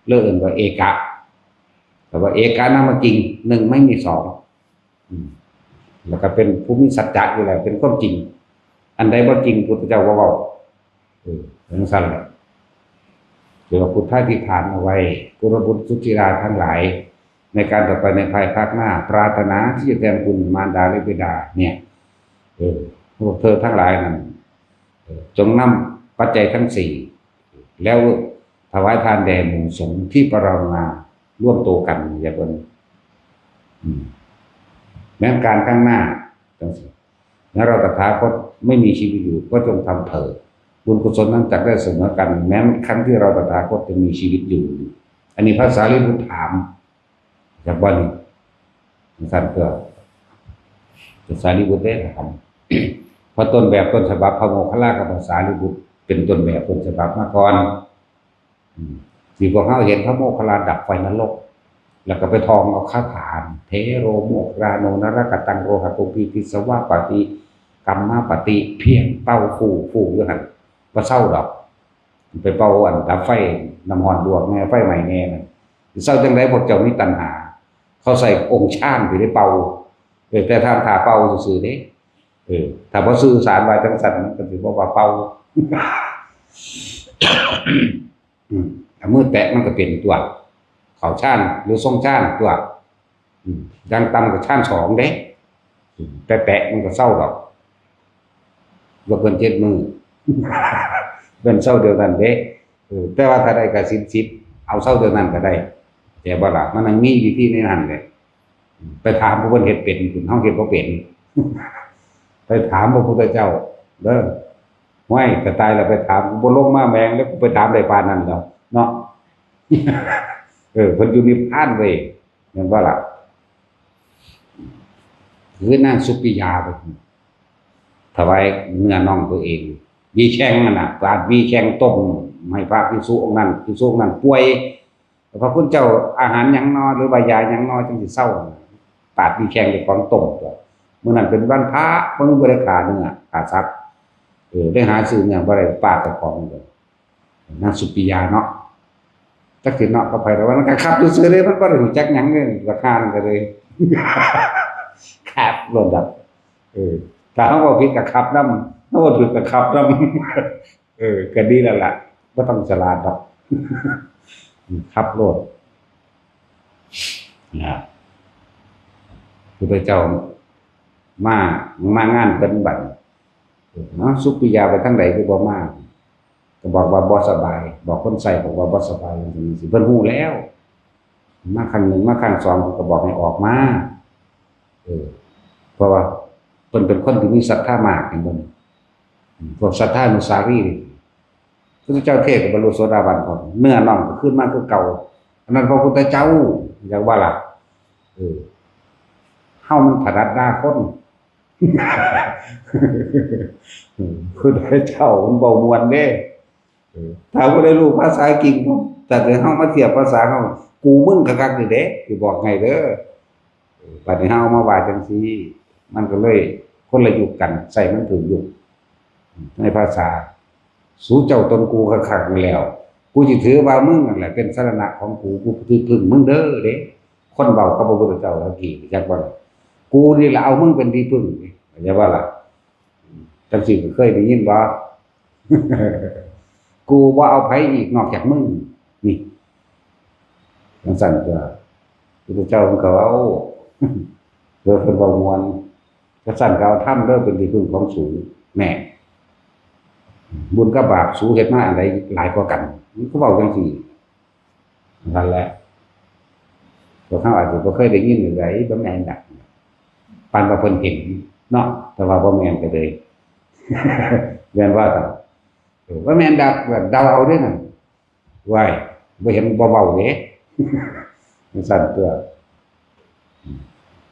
เลิกเอิ่นว่าเอกะแต่ว่าเอกนามกิงหนึ่งไม่มีสองแล้วก็เป็นผู้มีสัจจะอยู่แล้วเป็นความจริงอันใดบ่จริงพุทธเจ้าบ่เว้าจังซั่นแหละเดี๋ยวพุทธาธิฐานเอาไว้กุลบุตรสุจิราทั้งหลายในการต่อไปในภายภาคหน้าปรารถนาที่จะแทนคุณมารดาและบิดาเนี่ยพวกเธอทั้งหลายนั้นจงนำปัจจัยทั้งสี่แล้วถวายทานแด่หมู่สงฆ์ที่ปรารถนาร่วมตัวกันอย่าเพิ่นแม้การข้างหน้าจังซี่แล้วเราตถาคตไม่มีชีวิตอยู่ก็จงทำเถิดบุญกุศลนั้นจักได้เสมอกันแม้ครั้งที่เราตถาคตจะมีชีวิตอยู่อันนี้พระสารีบุตรถามจากว่านี่ท่านก็ภาษาลิบุตรได้ทำเพราะต้นแบบต้นฉบับพระโมคคัลลากับภาษาลิบุตรเป็นต้นแบบต้นฉบับมาก่อนที่พวกเขาเห็นพระโมคคัลลาดับไฟนรกแล้วก็ไปทองเอาคาถาเทโรโมกราโนนรกตังโรหะตุปีติสวะปฏิกัมมาปฏิเพียงเป้าฟูด้วยกันว่าเศร้าดอกไปเป่าอันดับไฟน้ำหอนดวงแง่ไฟใหม่แง่นะเศร้าจังไรพวกเจ้ามีตัณหาเขาใส่องค์ช่างไปได้เป่าแต่ทางถาเป่าซื่อๆเด้ถ้าพอสื่อสารว่าจังสันก็ถือว่าเป่า ถ้ามือแตะมันก็เป็นตัวเขาชานหรือทรงชานตัวดังต่ำกับชานสองเด้แต่แตะมันก็เศร้าดอกบ่เกิน7 มื้อเป็นเศร้าเดียวนั้นเด้แต่ว่าถ้าได้ก็10เอาเศร้าเดียวนั้นก็ได้แต่บ่ล่ะมันยังมีวิธีในนั้นเลยไปถามผู้เพิ่นเฮ็ดเป็นเฮาเฮ็ดบ่เป็นไปถามพระพุทธเจ้าเด้อห้วยก็ตายแล้วไปถามบ่ลงมาแมงแล้วไปถามได้ปานนั้นแล้วเนาะเพิ่นอยู่นิพพานเว้ยแม่นบ่ล่ะคือนางสุปิยาไปถวายเนื้อน่องตัวเองมีแช่งนั่นน่ะปาดมีแช่งต้มให้พระภิกษุองค์นั้นภิกษุองค์นั้นป่วยพระพุทธเจ้าอาหารหยังน้อหรือว่ายาหยังน้อจังสิเศร้าปาดมีแช่งด้วยของต้มตัวมื้อนั้นเป็นวันพระเพิ่นบ่ได้ขาเนื้อขาทรัพย์ได้หาซื้อเนื้อบ่ได้ปาดกับของเด้อนางสุปิยาเนาะจักสิเนาะก็ไปแต่ว่ามันก็ขับซื่อๆเลยมันบ่ได้รู้จักหยังเลยราคามันก็เลยครับโลดดับถ้าเฮาบ่ผิดก็ขับนำเฮาบ่ถูกก็ขับนำก็ดีแล้วล่ะบ่ต้องฉลาดดอกขับโลดนะพระเจ้ามางานเพิ่นบัดเนาะสุปิยาไปทางใดคือบ่มาก็บอกว่าบ่สบายบอกคนใส่บอกว่าบ่สบายจังซี่สิเพิ่นฮู้แล้วมาครั้งหนึ่งมาครั้งสองก็บอกให้ออกมาเพราะว่าเพิ่นเป็นคนที่มีศรัทธามากนี่เพิ่นพวกศรัทธานุสารีนี่พระเจ้าเทศน์ก็บรรลุโสดาบันพร้อมเนื้อน่องก็ขึ้นมาคือเก่าอันนั้นพระพุทธเจ้าอย่างว่าล่ะเฮามันถนัดด่าคนพุทธเจ้ามันบ่ม่วนเด้ถ้าบ่ได้รู้ภาษาจริงแต่เดี๋ยวเฮามาเทียบภาษาเฮากูมึงคักๆนี่เด้สิบอกไงเด้อบัดนี้เฮามาว่าจังซี่มันก็เลยคนละยุคกันใส่มันถึงยุคในภาษาสู้เจ้าตนกูคักๆนี่แล้วกูสิถือว่ามึงนั่นแหละเป็นสรณะของกูสิพึ่งมึงเด้อเด้คนเว้ากับพระพุทธเจ้าตะกี้จักบ่กูนี่ล่ะเอามึงเป็นที่พึ่งอย่าว่าล่ะจังซี่ก็เคยได้ยินบ่กูบ่เอาไผอีกนอกจากมึงนี่จังซั่นตัวพระพุทธเจ้าเพิ่นก็เว้าเพิ่นเว้าม่วนจังซั่นก็เอาธรรมเด้อเป็นที่พึ่งของสูงแน่บุญกับบาปสูเฮ็ดมาอันใดหลายกว่ากันมันก็เว้าจังซี่นั่นแหละพวกเฮาอาจจะบ่เคยได้ยินหรือไดบ่แม่นดอกปานว่าเพิ่นเห็นเนาะแต่ว่าบ่แม่นก็เลยแม่นว่าว่าแม่นดักแบบเดาเอาเด้นั่นว้ายบ่เห็นบ่เว้าเด้มันสั่นตัว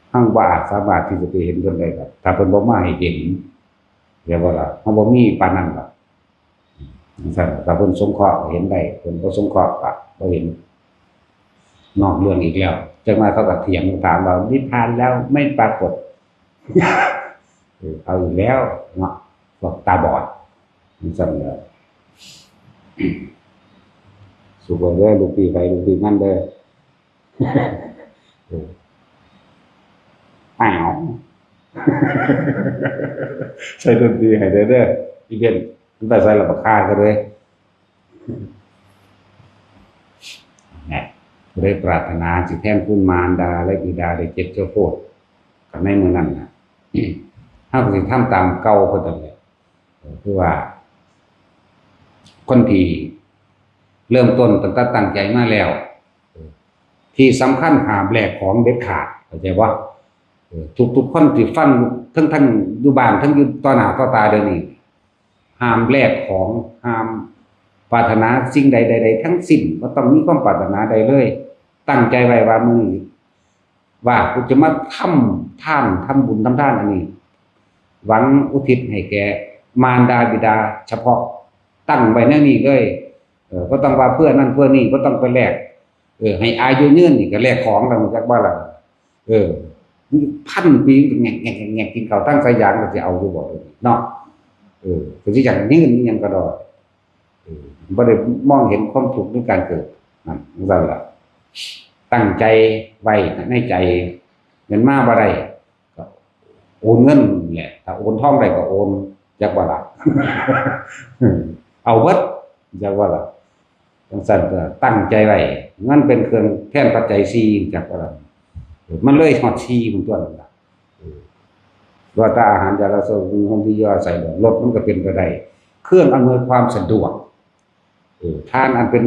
เฮาบ่อาจสามารถที่จะไปเห็นเพิ่นได้ครับถ้าเพิ่นบ่มาให้เห็นเรียกว่าล่ะเฮาบ่มีปานนั้นล่ะสั่นถ้าเพิ่นสงเคราะห์เห็นได้เพิ่นบ่สงเคราะห์ก็บ่เห็นนอกเรื่องอีกแล้วจังว่าเขาก็เถียงถามว่านิพพานแล้วไม่ปรากฏเอาอยู่แล้วเนาะบอกตาบอดมันสั่นเลยสุขเด้อลูกพี่ไปลูกพี่นั่นเด้ออ้าวใส่ดนตรีให้เด้ออีเวนต์มันไปใส่ระบบค่ากันเลยเนี่ยเลยปรารถนาสิแทนคุณมารดาและบิดาได้เจ็บเจ้าโพดกับในมือนั้นนะถ้าสิทำตามเก่าคนนั้นแหละคือว่าคนที่เริ่มต้นตั้งใจมาแล้วที่สำคัญห้ามแลกของเด็ดขาดเข้าใจว่าทุกคนที่ฟังทั้งอยู่บ้านทั้งอยู่ต่อหน้าต่อตาเดี๋ยวนี้ห้ามแลกของห้ามปรารถนาสิ่งใดๆทั้งสิ้นบ่ต้องมีความปรารถนาใดเลยตั้งใจไว้ว่ามื้อนี้ว่ากูจะมาทำทานทำบุญทำทานอันนี้หวังอุทิศให้แก่มารดาบิดาเฉพาะตั้งไว้แนวนี้เลยบ่ต้องว่าเพื่อนั่นเพื่อนี่บ่ต้องไปแลกให้อายุยืนนี่ก็แลกของกันจักบ่ล่ะ1,000 ปีแงกกินข้าวตั้งสายยางก็สิเอาอยู่บ่เนาะก็สิอย่างยืนอีหยังก็ดอกบ่ได้มองเห็นความทุกข์ในการเกิดนั่นจังซั่นล่ะตั้งใจไว้ในใจเงินมาบ่ได้ก็โอนเงินแหละถ้าโอนทองได้ก็โอนจักบ่ล่ะเอาเบิด จะว่าล่ะจังซั่นก็ตั้งใจไว้มันเป็นเครื่องแทนปัจจัย4จักว่าล่ะมันเลยฮอด4มันตัวนั่นล่ะว่าถ้าอาหารจาระโซมที่ย่อใส่รถมันก็เป็นไปได้เครื่องอำนวยความสะดวกทานอันเป็น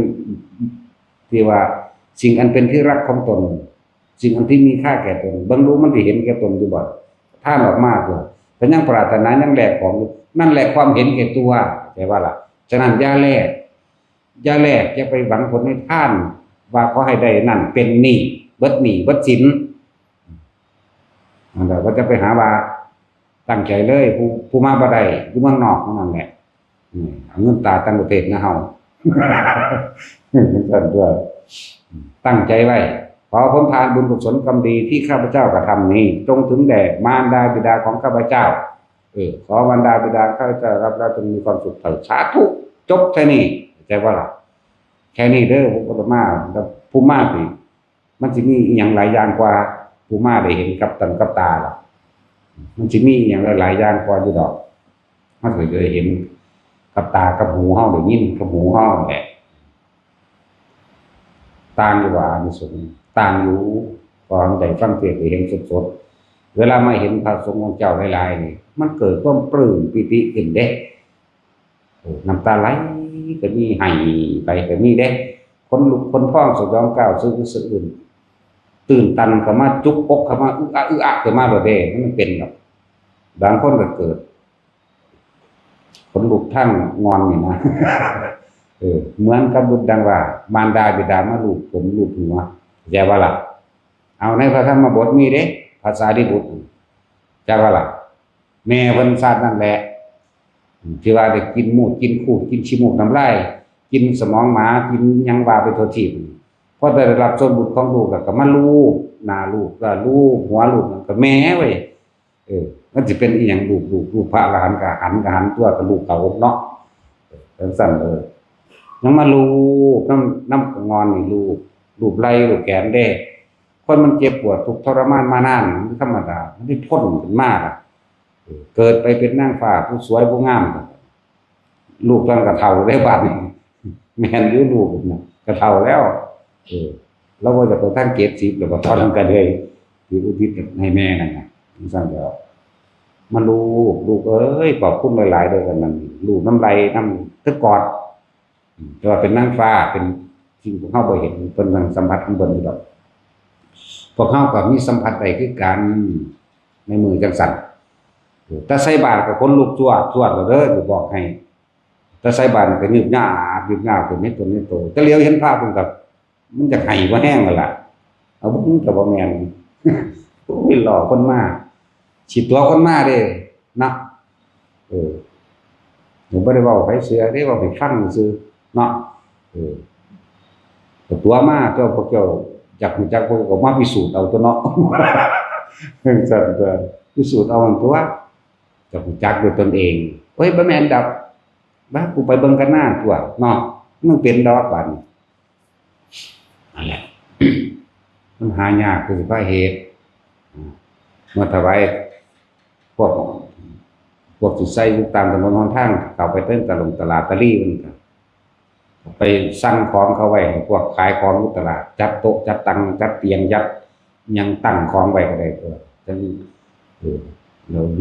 ที่ว่าสิ่งอันเป็นที่รักของตนสิ่งอันที่มีค่าแก่ตนบางรู้มันสิเห็นแก่ตนอยู่บ่ท่านออกมากเลยแต่ยังปรารถนายังแลกของนั่นแหละความเห็นแก่ตัวใช่ว่าล่ะฉะนั้นอย่าแลกอย่าไปหวังผลให้ท่านว่าเขาให้ได้นั่นเป็นหนี้เบิดสินแต่ก็จะไปหาว่าตั้งใจเลยผู้มาบ่ได้อยู่เมืองนอกนั่นแหละเอาเงินตาตั้งประเทศนะเฮาสั่นด้วยตั้งใจไว้ขอผลทานบุญกุศลกรรมดีที่ข้าพเจ้ากระทำนี้จงถึงแด่มารดาบิดาของข้าพเจ้าขอมารดาบิดาข้าพเจ้ารับแล้วจงมีความสุขเถิดสาธุจบแค่นี้ใจว่าล่ะแค่นี้เด้อพระมาผู้มาสิมันสิมีอย่างหลายอย่างกว่าผู้มาได้เห็นกับตาล่ะมันสิมีอย่างหลายอย่างกว่าอยู่ดอกมันเคยเห็นกับตากับหูเฮาได้ยินกับหูเฮาแหละต่างอยู่ว่าอานิสงส์ต่างอยู่ตอนได้ฟังเทศน์ได้เห็นสดๆเวลามาเห็นพระสงฆ์ของเจ้าหลายๆนี่มันเกิดความปลื้มปิติขึ้นเด้น้ำตาไหลก็มีให้ไปก็มีเด้คนลุกคนพองสยองก้าวซื่ออื่นตื่นตันเข้ามาจุกอกเข้ามาอึะขึ้นมาบ่ได้มันเป็นแบบบางคนก็เกิดคนลุกทั้งงอนนี่นะเหมือนกับบุตรดังว่ามารดาบิดามาลูบผมลูบหัวแย่ว่าล่ะเอาในพระธรรมบทมีเด้ภาษาดิบุตรแย่ว่าล่ะแม่เพิ่นซาดนั่นแหละที่ว่าได้กินมูดกินคูดกินขี้มูกน้ำลายกินสมองหมากินยังว่าไปทั่วทีบพอได้รับส่วนบุญของลูกก็มาลูบหน้าลูกก็ลูบหัวลูกก็แม่เว้ยมันสิเป็นอีหยังลูกพระอรหันต์ก็หันตัวกับลูกเขาเนาะจังซั่นยังมาลูบน้ำงอนนี่ลูบไหล่ลูบแขนเด้คนมันเจ็บปวดทุกข์ทรมานมานานธรรมดามันได้พ้นขึ้นมาเกิดไปเป็นนางฟ้าผู้สวยผู้งามลูกตอนกระเฒ่าได้บาดนี่แม่นอยู่ลูกน่ะกระเฒ่าแล้วเราบ่จะไปทั้งเกศ10แล้วก็ทอดกันเลยที่อุทิศให้แม่นั่นน่ะซั่นเด้อมาลูกเอ้ยขอบคุณหลายๆเด้อกันนั่นลูกน้ำไหลน้ำตะกอดแต่ว่าเป็นนางฟ้าเป็นสิ่งพวกเฮาบ่เห็นเพิ่นสัมผัสข้างบนอยู่ดอกพวกเฮาก็มีสัมผัสได้คือกันในมือจังสั่นแต่ใส่บาตรก็คนลุกจวดเด้อสิบอกให้แต่ใส่บาตรก็ยืบหน้าเป็นนิดตัวนี้โตแต่เลี้ยวเห็นภาพเพิ่นก็มันจะให้บ่แห้งแล้วล่ะเอาบ่ก็บ่แม่นโอ้ยหล่อคนมาสิตัวคนมาเด้นะผมบ่ได้เว้าไผเสือเด้เว้าให้ฟังซื่อเนาะตัวมาเจ้าพวกเจ้าจักรู้จักพวกก็มาพิสูจน์เอาตัวเนาะจังตัวพิสูจน์เอาตัวจะรู้จักด้วยตนเองเฮ้ยบ่แม่นดอกบ้ากูไปเบิ่งกันหน้าตัวเนาะมันเป็นดอกบัดนั่นแหละมันหายากคือสาเหตุเมื่อถวายพวกสุดใส่ตามถนนหนทางเข้าไปเต้นตลาดตะลี่มันก็ไปสั่งของเขาไว้พวกขายของอยู่ตลาดจัดโต๊ะจัดตังจัดเตียงยัดยังตั้งของไว้ก็ได้ตัวจัง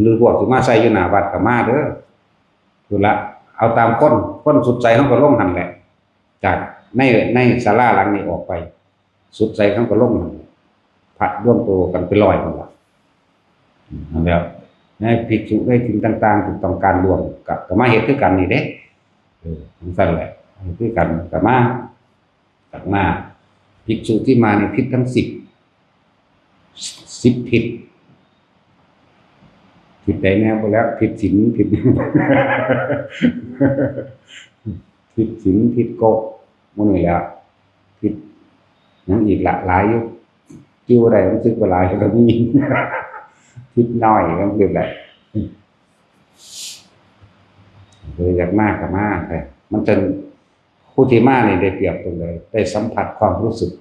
หรือพวกสิมาใส่อยู่หน้าวัดก็มาเด้อพุ่นละเอาตามคนสุดใจเฮาก็ลงหั่นแหละจากในศาลาหลังนี้ออกไปสุดใจเฮาก็ลงหั่นพระร่วมตัวกันไปลอยนั่นล่ะนั่นแล้วในภิกษุได้สิ่งต่างๆที่ต้องการรวมก็มาเฮ็ดคือกันนี่เด้จังซั่นแหละคือกันก็มาภิกษุที่มาในทิศทั้ง10ทิศใดแนวไปแล้วทิศศีลทิศศีลทิศโกหมดนี่แหละทิศยังอีกหลายอยู่ชื่ออะไรมันสึกว่าหลายก็มีทิศน้อยก็คือแหละเลยอยากมากก็มากแต่มันจะผู้ที่มาเนี่ยได้เปรียบตรงเลยได้สัมผัสความรู้สึก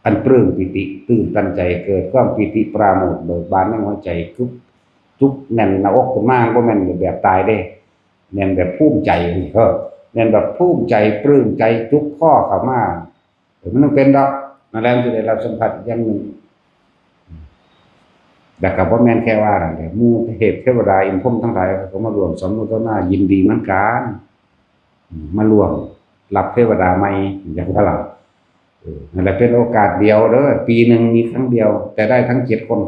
อันปลื้มปิติตื่นตันใจเกิดความปิติปราโมทย์เบิกบานในหัวใจทุกแน่นหน้าอกขึ้นมาบ่แม่นแบบตายเด้แน่นแบบภูมิใจนี่ แม่นแบบภูมิใจปลื้มใจจุกข้อเข้ามามันต้องเป็นดอกนั่นแหละจะได้รับสัมผัสอย่างหนึ่งแต่กับว่าแม่นแค่ว่านั่นแหละหมู่เทพเทวดาอินพรหมทั้งหลายเขามารวมสมมุติหน้ายินดีเหมือนกันมารวมรับเทวดาใหม่อย่างว่าเรานั่นแหละเป็นโอกาสเดียวเด้อปีหนึ่งมีครั้งเดียวแต่ได้ทั้ง7 คน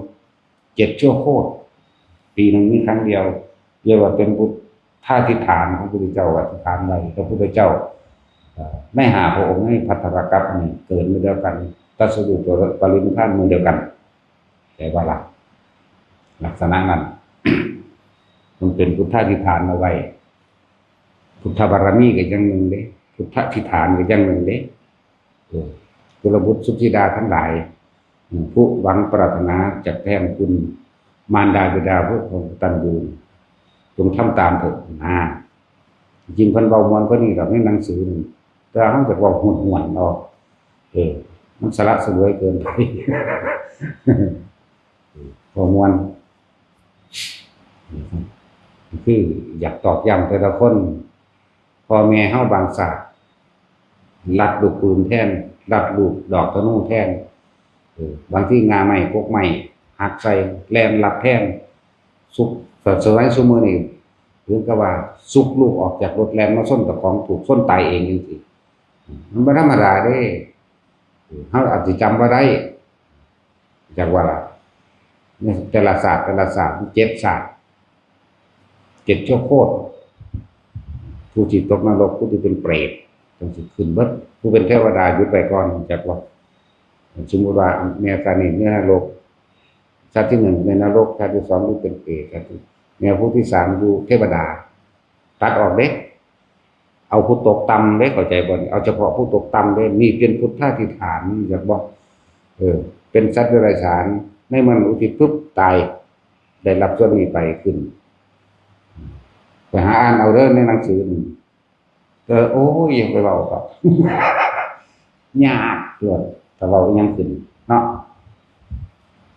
7ชั่วโคตรปีหนึ่งมีครั้งเดียวเรียกว่าเป็นพุทธาธิษฐานของพระพุทธเจ้าอธิษฐานไว้พระพุทธเจ้าไม่หาพระองค์ให้ภัทรกัปป์นี่เกิดมือเดียวกันตรัสรู้ตัวปรินิพพานมือเดียวกันแต่ว่าลักษณะนั้น มันเป็นพุทธาธิษฐานเอาไว้พุทธบารมีก็อย่างหนึ่งเด้พุทธาธิษฐานก็อย่างหนึ่งเด้กุลบุตรสุธิดาทั้งหลายผู้หวังปรารถนาจะแทนคุณมารดาบิดาผู้ของตันยูจงทำตามเถิดจริงเพิ่นเบามวนก็นี่กับในหนังสือนึงแต่เฮาจะเว้าหวนๆเนาะมันสละสลวยเกินไป พอมวนคืออยากตอกย้ำแต่ละคนพ่อแม่เฮาบางศาสตร์รัดลูกปืนแทนรัดลูกดอกธนูแทนบางที่งาใหม่พกใหม่หักใส่แลมรัดแทนสุกสมัยซุมื้อนี้ถึงกับว่าสุกลูกออกจากรถแลมมาส้นตะของถูกส้นตายเองจังซี่มันบ่ธรรมดาเด้เฮาอาจสิจำบ่ได้จักว่าล่ะแต่ละศาสตร์7 ศาสตร์7ชั่วโคตรผู้ที่ตกนรกผู้ที่เป็นเปรตต้องสิขึ้นเบิดผู้เป็นเทวดาหยุดไปก่อนจักว่าสมมุติว่าแม่ตานี่ในนรกชาติที่1ในนรกชาติที่2อยู่เป็นเปรตชาติแม่ผู้ที่3อยู่เทวดาตัดออกเด้เอาผู้ตกต่ำเด้เข้าใจบ่เอาเฉพาะผู้ตกต่ำเด้นี่เป็นพุทธาธิษฐานอยากบอกเป็นสัตว์เดรัจฉานในมันอุทิศปุ๊บตายได้รับส่วนนี้ไปขึ้นไปหาอ่านเอาเด้อในหนังสือนี่โอ้ยยังไปเว้าครับ ยากเกินแต่เว้ายังขึ้นเนาะ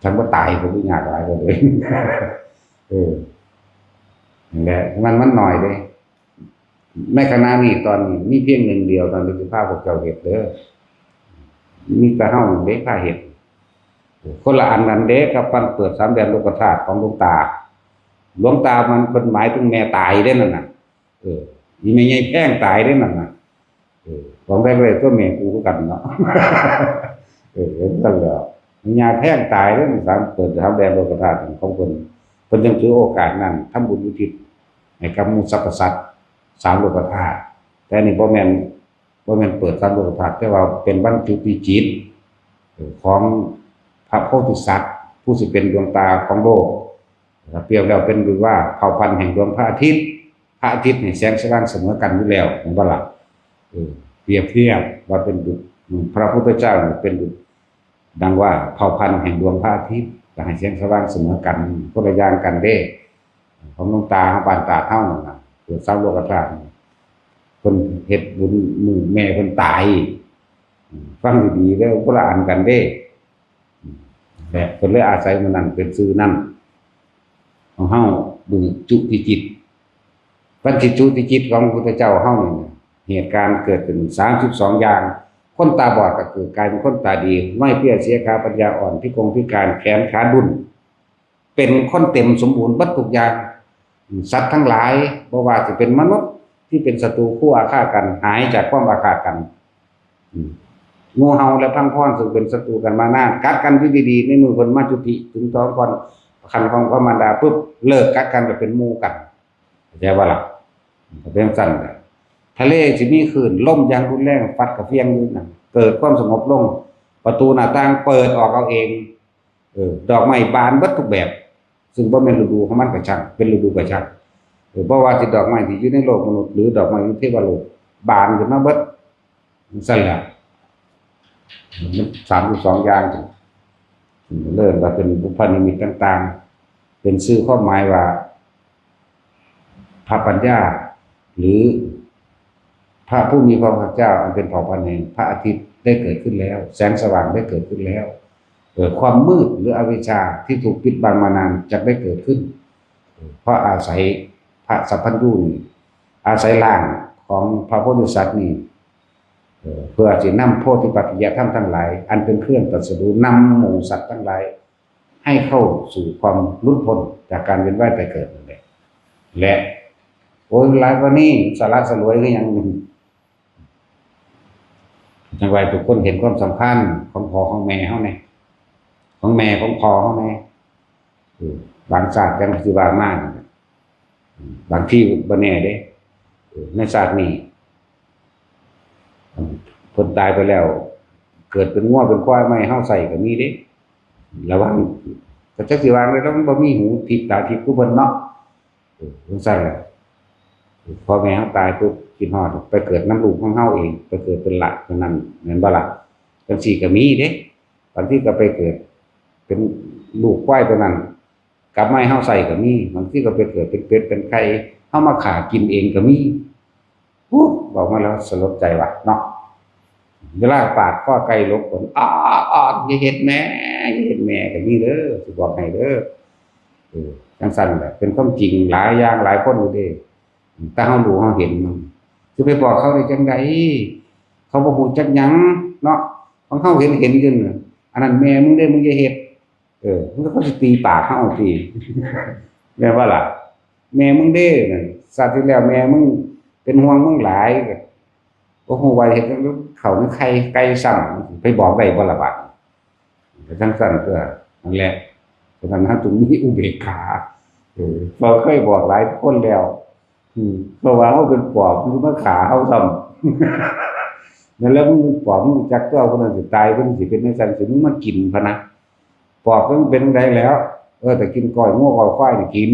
ฉันบ่ตายผมบ่ยากหลายเลย นั่นแหละมันน้อยเด้ในคณะนี้ตอนนี้มีเพียงหนึ่งเดียวตอนที่สิพาพวกเจ้าเฮ็ดเด้อมีแต่เฮาเด้พาเฮ็ดคนละอันนั้นเด้กับปันเปิด3 แดนโลกธาตุของหลวงตามันเป็นหมายถึงแม่ตายเด้นั่นน่ะอีแม่ใหญ่แพงตายเด้นั่นน่ะของแรกเลยตัวแม่กูคือกันเนาะ เห็นกันแล้วยาแพงตายเด้3เปิด3 แดนโลกธาตุของเพิ่นจึงถือโอกาสนั้นทำบุญอุทิศให้กับหมู่สรรพสัตว์3โลกธาตุแต่นี่บ่แม่นเปิด3โลกธาตุแต่ว่าเป็นบรรจุที่จิตของพระโพธิสัตว์ผู้สิเป็นดวงตาของโลกเปรียบแล้วเป็นหรือว่าเผ่าพันธุ์แห่งดวงพระอาทิตย์นี่แสงสว่างเสมอกันอยู่แล้วเห็นบ่ล่ะเปรียบเทียบว่าเป็นดุจพระพุทธเจ้าเป็นดุจดังว่าเผ่าพันธุ์แห่งดวงพระอาทิตย์ก็ให้แสงสว่างเสมอกันคนละอย่างกันเด้ของดวงตาของปานตาเท่านั่นน่ะเกิด3โลกธาตุเพิ่นเฮ็ดบุญมื้อแม่เพิ่นตายฟังดีๆแล้วคนละอันกันเด้แต่เพิ่นเลยอาศัยมันนั่นเป็นชื่อนั้นของเฮาบุญจุติจิตปัญจจุติจิตของพระพุทธเจ้าเฮานี่เหตุการณ์เกิดขึ้น32อย่างคนตาบอดก็เกิดกลายเป็นคนตาดีไม่เพี้ยเสียขาปัญญาอ่อนพิการแขนขาดุลเป็นคนเต็มสมบูรณ์เบิดทุกอย่างสัตว์ทั้งหลายบ่ว่าสิเป็นมนุษย์ที่เป็นศัตรูคู่อาฆาตกันหายจากความอาฆาตกันงูเห่าและพังพรซึ่งเป็นศัตรูกันมานานกัดกันอยู่ดีๆในมือคนมาจุติถึงตอนก่อนคันของพระมารดาปุ๊บเลิกกัดกันไปเป็นหมู่กันเข้าใจบ่ล่ะเป็นสั่นทะเลสิมีคลื่นลมอย่างรุนแรงฟัดกระเฟียงอยู่นั่นเกิดความสงบลงประตูหน้าต่างเปิดออกเอาเองดอกไม้บานเบิดทุกแบบซึ่งบ่แม่นฤดูของมันก็ช่างเป็นฤดูก็ช่างเพราะว่าที่ดอกไม้ที่อยู่ในโลกมนุษย์หรือดอกไม้ในเทวโลกบานขึ้นมาเบิดสั่นแหละมัน32อย่างเริ่มว่าเป็นบุพนิมิตต่างๆเป็นชื่อความหมายว่าพระปัญญาหรือพระผู้มีพระภาคเจ้าอันเป็นเผ่าพันธุ์แห่งพระอาทิตย์ได้เกิดขึ้นแล้วแสงสว่างได้เกิดขึ้นแล้วความมืดหรืออวิชชาที่ถูกปิดบังมานานจะได้เกิดขึ้นเพราะอาศัยพระสัพพัญญูนี่อาศัยร่างข ของพระโพธิสัตว์นี่เพื่อจะนำโพธิปัจจยธรรมทั้งหลายอันเป็นเครื่องตรัสรู้นำหมู่สัตว์ทั้งหลายให้เข้าสู่ความหลุดพ้นจากการเวียนว่ายตายเกิดนั่นแหละและโอ้ยหลายกว่านี้สาระสลวยก็ยังหนึ่งจังไว้ทุกคนเห็นความสำคัญของพ่อของแม่เฮาแน่ของแม่ของพ่อเฮาแน่บางศาสตร์จังสิว่ามากบางที่บ่แน่เด้ในศาสตร์นี้คนตายไปแล้วเกิดเป็นงัวเป็นควายไม่เฮาใส่ก็มีเด้ระวังก็จักสิวางเลยแล้วมันบ่มีหูทิพตาทิพคือเพิ่นเนาะจังซั่นแหละพอแม่เฮาตายปุ๊บคิดฮอดไปเกิดน้ำลูกของเฮาเองไปเกิดเป็นหลักเท่านั้นแม่นบ่ล่ะจังซี่ก็มีเด้บางทีก็ไปเกิดเป็นลูกควายตัวนั้นกลับมาให้เฮาใส่ก็มีบางทีก็ไปเกิดเป็นเป็ดเป็นไก่เฮามาฆ่ากินเองก็มีบอกมาแล้วสลดใจว่ะเนาะเวลาปาดข้อไก่ลบผลอย่าเฮ็ดแม่อย่าเฮ็ดแม่ก็มีเด้อสิบอกให้เด้อจังซั่นแหละเป็นความจริงหลายอย่างหลายคนอยู่เด้แต่เฮารู้เฮาเห็นมันสิไปบอกเขาได้จังได๋เขาบ่ฮู้จักหยังเนาะของเฮาเห็นอยู่น่ะอันนั้นแม่มึงเด้อมึงอย่าเฮ็ดมันก็สิตีปากเฮาติแม่ว่าล่ะแม่มึงเด้นั่นชาติที่แล้วแม่มึงเป็นห่วงมึงหลายก็ฮู้ว่าเฮ็ดเขาในไก่ซ้ำไปบอกได้บ่ล่ะบัดก็จังซั่นเด้อนั่นแหละเพราะฉะนั้นต้องมีอุเบกขาเราเคยบอกหลายคนแล้วเพราะว่าเฮาเป็นปอบมันมาขาเฮาซ้ำนั่นแล้วมึงปอบมึงจักตัวคนนั้นสิตายเพิ่นสิเป็นจังซั่นสิมึงมากินพะนะปอบมันเป็นจังได๋แล้วแต่กินก้อยงัวก้อยควายนี่กิน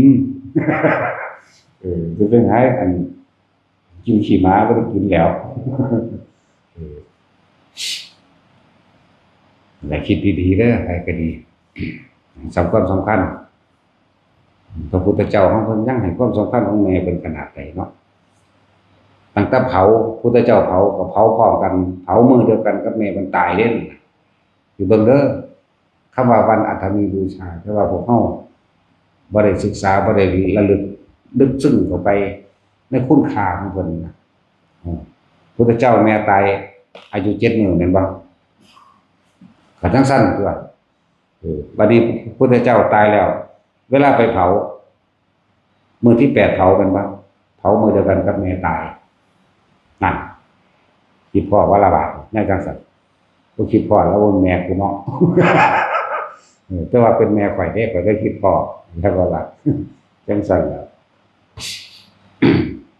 จะเป็นไงอันกินขี้หมาก็ต้องกินแล้วแต่คิดดีๆเด้อใครก็ดีสำคัญพระพุทธเจ้าของเพิ่นยังให้ความสำคัญของแม่เป็นขนาดใดเนาะตั้งแต่เผาพุทธเจ้าเผาก็เผาพร้อมกันเผามือเดียวกันกับแม่มันตายเด้อยู่เบิ่งเด้อคำว่าวันอัฏฐมีบูชาแต่ว่าพวกเฮาบ่ได้ศึกษาบ่ได้ระลึกซึ้งเข้าไปในคุณค่าของเพิ่นนะพุทธเจ้าแม่ตายอายุ7 มื้อแม่นบ่ก็จังซั่นตัวบัดนี้พุทธเจ้าตายแล้วเวลาไปเผามื้อที่8เผากันบ่เผามื้อเดียวกันกับแม่ตายนั่นคิดพ่อว่าละบาดในจังซั่นบ่คิดพ่อแล้วว่าแม่กูเนาะแต่ว่าเป็นแม่ข่อยเด้ข่อยได้คิดพ่อแล้วก็ล่ะจังซั่นล่ะ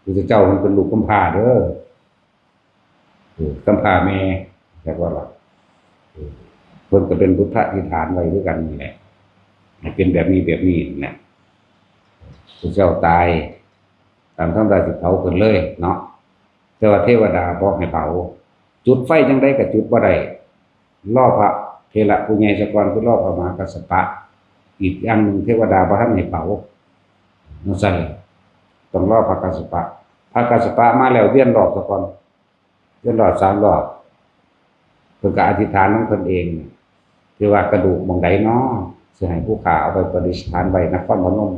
พุทธเจ้ามันเป็นลูกกำพร้าเด้อกำพร้าแม่แล้วก็ล่ะเพิ่นก็เป็นพุทธอธิษฐานไว้ด้วยกันนี่แหละให้เป็นแบบนี้แหละพุทธเจ้าตายตามธรรมดาสิเผาเพิ่นเลยเนาะแต่ว่าเทวดาบอกให้เผาจุดไฟจังได๋ก็จุดบ่ได้รอพระเถระผู้ใหญ่ซะก่อนคือรอพระมหากัสสปะอีกอย่างนึงเทวดาบ่ทันให้เผานั่นซั่นต้องรอพระกัสสปะพระกัสสปะมาแล้วเวียนรอบซะก่อนเวียนรอบ3 รอบเพิ่นก็อธิษฐานของเพิ่นเองที่ว่ากระดูกหม่องใดเนาะสิให้ผู้ฆ่าเอาไปประดิษฐานไว้นครพนม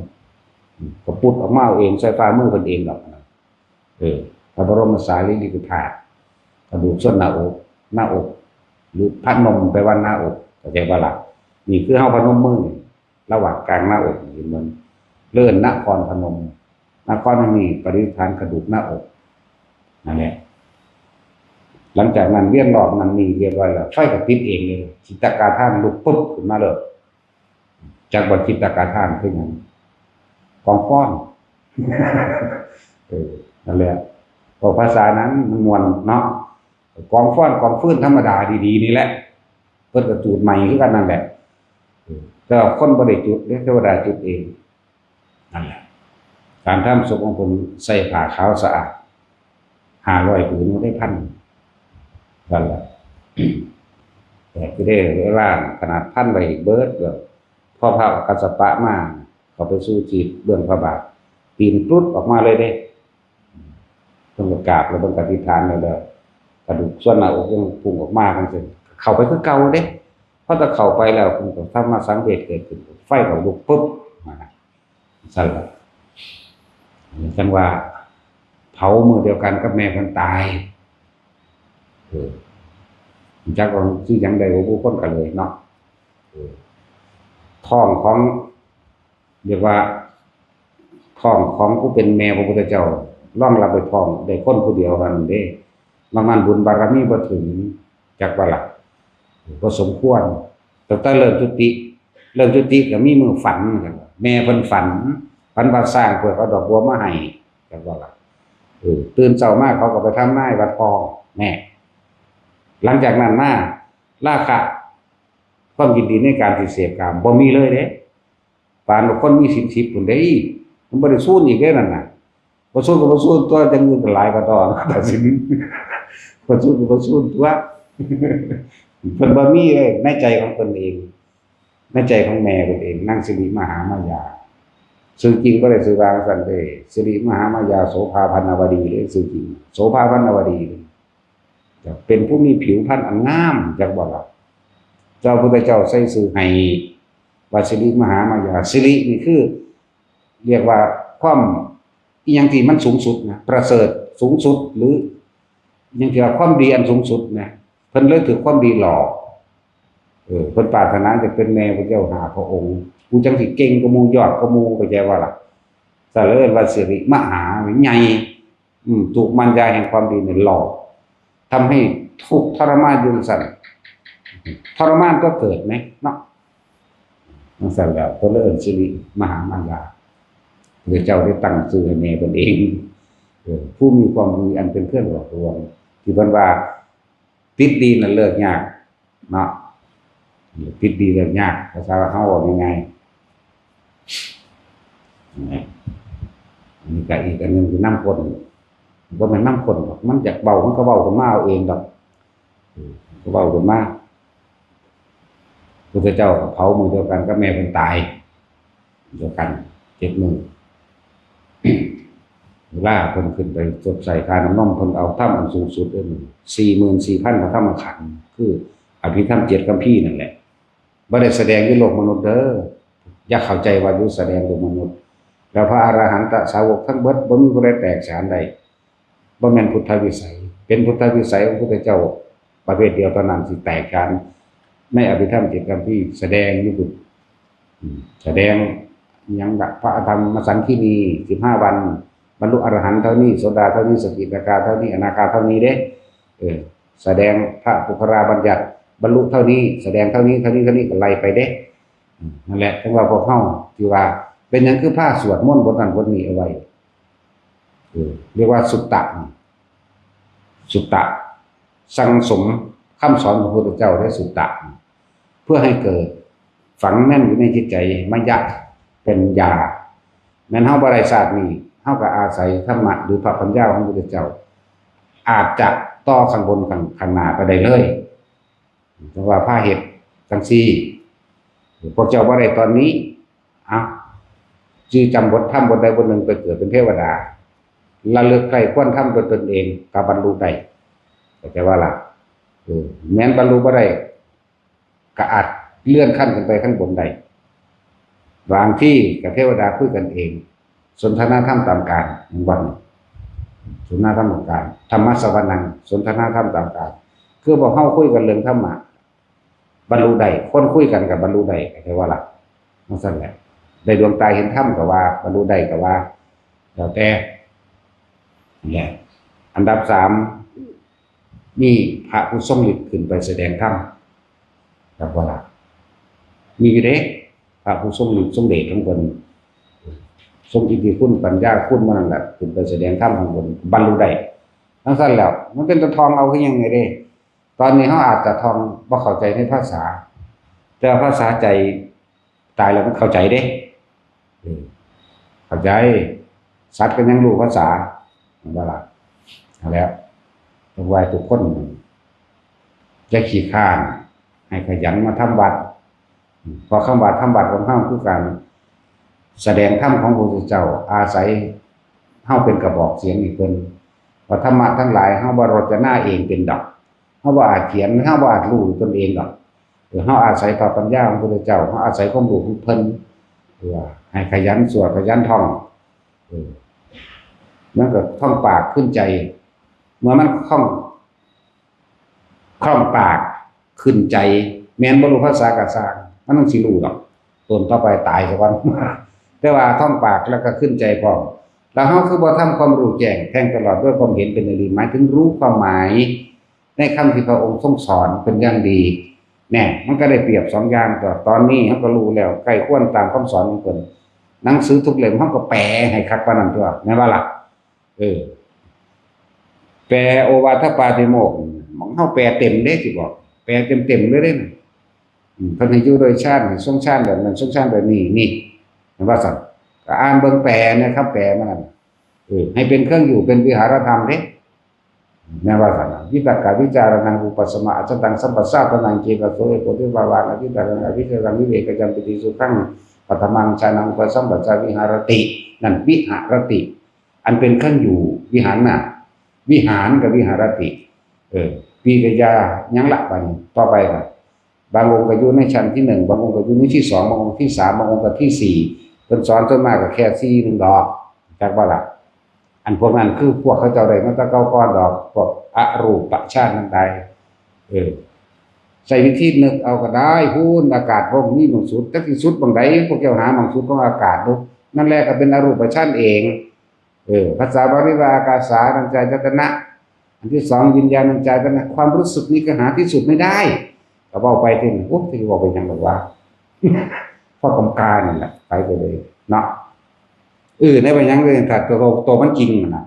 ก็พุดออกมาเองใส่ฝ่ามือเพิ่นเองดอกพระบรมสารีริกธาตุกระดูกส่วนหน้าอกหรือพนมไปว่าหน้าอกเข้าใจบ่ล่ะนี่คือเฮาพนมมือระหว่างกลางหน้าอกนี่มันเลื่อนนครพนมนครนี่ประดิษฐานกระดูกหน้าอกนั่นแหละหลังจากนั้นเวียนรอบนั้นนี่เรียบร้อยแล้วไฟก็ติดเองเลยจิตกาธานลุกปุ๊บขึ้นมาเลยจากบ่จิตกาธานคือหยังกองฟ้อนนั่นแหละพอภาษานั้นมันม่วนเนาะกองฟ้อนกองฟื้นธรรมดาดีๆนี่แหละเพิ่นก็จุดใหม่คือกันนั่นแหละแต่คนบ่ได้จุดเทวดาจุดเองนั่นแหละการทำศพของเพิ่นใส่ผ้าขาวสะอาด500 ผืนบ่ได้1,000นั่นแหละแต่คือได้เวลาขนาดพันไว้เบิดก็พอพระกัสสปะมาเขาไปสู่จิตเบื้องพระบาทปีนปลุดออกมาเลยเด้ต้องกราบแล้วต้องอธิษฐานแล้วกระดูกส่วนหน้าอกยังพุ่งออกมาจังซี่เข้าไปคือเก่าเด้พอถ้าเข้าไปแล้วคุณก็ทำมาสังเวชเกิดขึ้นไฟก็ลุกปุ๊บนั่นล่ะจังว่าพ ผามือเดียวกันกับแม่เพิ่นตายจักว่าชื่อหยังใดบ่ผู้คนกันเลยเนาะท้องของเรียกว่าท้องของผู้เป็นแม่พระพุทธเจ้าร่องรับไปท้องได้คนผู้เดียวกันเด้บางนั้นบุญบารมีบ่ถึงจักว่าล่ะบ่สมควรแต่เริ่มจุติก็มีมือฝันกันแม่เพิ่นฝันว่าสร้างเพื่อเอาดอกบัวมาให้จักว่าล่ะตื่นเช้ามาเขาก็ไปทำนายว่าท้องแม่หลังจากนั้นมาราคะความยินดีในการที่เสพกามบ่มีเลยเด้ปานว่าคนมีศีล10พุ่นเด้มันบ่ได้สู้อีกเด้นั่นน่ะบ่สู้ก็บ่สู้ตัวจังอื่นก็หลายกว่าต่อแต่ศีลบ่สู้ก็บ่สู้ตัวเพิ่นบ่มีเลยในใจของเพิ่นเองในใจของแม่เพิ่นเองนางสิริมหามายาซึ่งจริงบ่ได้ชื่อว่าซั่นเด้สิริมหามายาโสภาพันนวดีเลยซึ่งจริงโสภาพันนวดีจะเป็นผู้มีผิวพรรณอันงามจักบ่ล่ะเจ้าพุทธเจ้าใส่ชื่อให้ว่าสิริมหามายาสิรินี่คือเรียกว่าความอีหยังที่มันสูงสุดนะประเสริฐสูงสุดหรือยังที่ว่าความดีอันสูงสุดนะเพิ่นเลยถือความดีหล่อเพิ่นปรารถนาจะเป็นแม่พระเจ้าหาพระองค์กูจังสิเก่งกว่าหมู่ยอดกว่าหมู่ก็แย่ว่าล่ะซะเลยว่าสิริมหาใหญ่ถูกมารยาแห่งความดีเนี่ยหล่อทำให้ทุกข์ทรมานอยู่สั่นทรมานก็เกิดไหมเนาะนั่นสั่นแล้วก็เลยสิริมหามายาพระเจ้าได้ตั้งชื่อให้แม่เพิ่นเองผู้มีความดีอันเป็นเครื่องหลอกลวงที่เพิ่นว่าติดดีนั่นเลิกยากเนาะติดดีเลิกยากภาษาเฮาว่ายังไงนี่ก็อีกอันนึงคือน้ำข้นบ่แม่นน้ำข้นหรอกมันจากเบามันก็เบาขึ้นมาเอาเองดอกก็เบาขึ้นมาพระเจ้าเผามือเดียวกันกับแม่เพิ่นตายเดียวกัน7 มื้อเวลาเพิ่นขึ้นไปสดใส่คาน้ำนมเพิ่นเอาถ้ำอันสูงสุดเด้อ 44,000 กว่าถ้ำขันธ์คืออภิธรรม7คัมภีร์นั่นแหละบ่ได้แสดงในโลกมนุษย์เด้ออย่าเข้าใจว่าอยู่แสดงโลกมนุษย์แล้วพระอรหันตสาวกทั้งเบิดบ่มีผู้ใดแตกฉานใดบ่แม่นพุทธวิสัยเป็นพุทธวิสัยของพระพุทธเจ้าประเภทเดียวเท่านั้นสิแตกฉานในอภิธรรม7คัมภีร์แสดงอยู่พุ่นแสดงหยังพระธรรมสังคีนี15 วันบรรลุอรหันต์เท่านี้โสดาเท่านี้สกิทาคาเท่านี้อนาคาเท่านี้เด้แสดงพระปุคราบัญญัติบรรลุเท่านี้แสดงเท่านี้ก็ไล่ไปเด้นั่นแหละถึงว่าพวกเฮาที่ว่าเป็นหยังคือพาสวดมนต์บทนั้นบทนี้เอาไว้เรียกว่าสุตตะสั่งสมคำสอนของพระพุทธเจ้าได้สุตตะเพื่อให้เกิดฝังแน่นอยู่ในจิตใจมยะเป็นยาแม้นเฮาบ่ได้ศาสตร์นี้เฮาก็อาศัยธรรมะหรือพระปัญญาของพระพุทธเจ้าอาจจะต่อข้างบนข้างหน้าไปได้เลยเพราะว่าพาเหตุจังซี่พวกเจ้าบ่ได้ตอนนี้จื้อจำบทธรรมบทใดบทหนึ่งไปเกิดเป็นเทวดาระลึกใครควรทำตนเองก็บรรลุได้แต่ว่าล่ะแม้นบรรลุบ่ได้ก็อาจเลื่อนขั้นขึ้นไปข้างบนได้บางที่กับเทวดาคุยกันเองสนทนาธรรมตามการวันสนทนาธรรมตามการธรรมะสวรรค์สนทนาธรรมตามการคือบอกเฮาคุยกันเรื่องธรรมะบรรลุได้คนคุยกันกับบรรลุได้แต่ว่าล่ะมันสั่นแหละได้ดวงตาเห็นธรรมก็ว่าบรรลุได้ก็ว่าแล้วแต่นี่อันดับ3มีพระผู้ทรงฤทธิ์ขึ้นไปแสดงธรรมแต่ว่าล่ะมีเด้พระผู้ทรงฤทธิ์ทรงเดชทั้งบนทรงอิทธิคุณปัญญาคุณมันนั่นแหละขึ้นไปแสดงธรรมข้างบนบรรลุได้ทั้งสั้นแล้วมันเป็นตัวทองเอาคือยังไงเด้ตอนนี้เขาอาจจะทองบ่เข้าใจในภาษาแต่ภาษาใจตายแล้วมันเข้าใจเด้เข้าใจสัตว์ก็ยังรู้ภาษาว่าล่ะแล้วต้องไหว้ทุกคนจะขี้ข้านให้ขยันมาทำวัดพอคำว่าทำวัดของเฮาคือการแสดงธรรมของพระพุทธเจ้าอาศัยเฮาเป็นกระบอกเสียงอีกเพิ่นว่าธรรมะทั้งหลายเฮาบ่รจนาเองเป็นดอกเฮาบ่อาจเขียนเฮาบ่อาจรู้ตนเองดอกเฮาอาศัยพระปัญญาของพระพุทธเจ้าเฮาอาศัยความรู้ของเพิ่นให้ขยันสวดขยันท่อง มันก็ท่องปากขึ้นใจเมื่อมันคล่องปากขึ้นใจแม้นบ่รู้ภาษากะสร้างมันต้องสิรู้ดอกตนต่อไปตายซะก่อน แต่ว่าท่องปากแล้วก็ขึ้นใจพร้อมแล้วเฮาคือบ่ทำความรู้แจ้งแทงตลอดด้วยความเห็นเป็นอริหมายถึงรู้ความหมายในคำที่พระองค์ทรงสอนเป็นอย่างดีแน่มันก็ได้เปรียบ2อย่างต่อตอนนี้เฮาก็รู้แล้วใกล้ควรตามคำสอนของเพิ่นหนังสือทุกเล่มเฮาก็แปลให้คักปานนั้นตัวแม่นบ่ล่ะแปลโอวาทปาติโมกข์มันเฮาแปลเต็มเด้สิบอกแปลเต็มๆเลยเด้เพิ่นให้อยู่โดยชาติทรงชาติแบบนั้นทรงชาติแบบนี้นี่เห็นว่าซั่นก็อ่านเบิ่งแปลนะครับแปลมานั่นให้เป็นเครื่องอยู่เป็นวิหารธรรมเด้แม่ว่าซั่นวิตกวิจารณังอุปสมะอัจตังสัมปัสสะปนังเจกโสเอโกติวาวานะวิตารังอวิจารังวิเวกจัมปิติสุขังปัตมังชานังอุปสัมปัสสะวิหารตินั่นวิหารติอันเป็นเครื่องอยู่วิหารน่ะวิหารกับวิหารติปีกยายังละบัดนี้ต่อไปก็บางองค์ก็อยู่ในชั้นที่1บางองค์ก็อยู่ในที่2บางองค์ที่3บางองค์ก็ที่4เพิ่นสอนส่วนมากก็แค่4 1ดอกจักบ่ล่ะอันพวกนั้นคือพวกเขาเจ้าได้มาแต่เก่าก่อนดอกพวกอรูปชาตินั้นใดใช้วิธีนึกเอาก็ได้พูนอากาศบ่มีหม่องสุดจักสิสุดบังใดพวกเจ้าหาหม่องสุดของอากาศดูนั่นแหละก็เป็นอรูปชาติเองภาษาบาลีว่าอากาสานัญจายตนะอันที่2วิญญาณัญจายตนะความรู้สึกนี้ก็หาที่สุดไม่ได้ก็เว้าไปที่โอ้ที่เว้าไปหยังดอกว่า เพราะกำกานั่นแหละไปเลยเนาะในไปหยังเลยถ้าตัวมันจริงน่ะ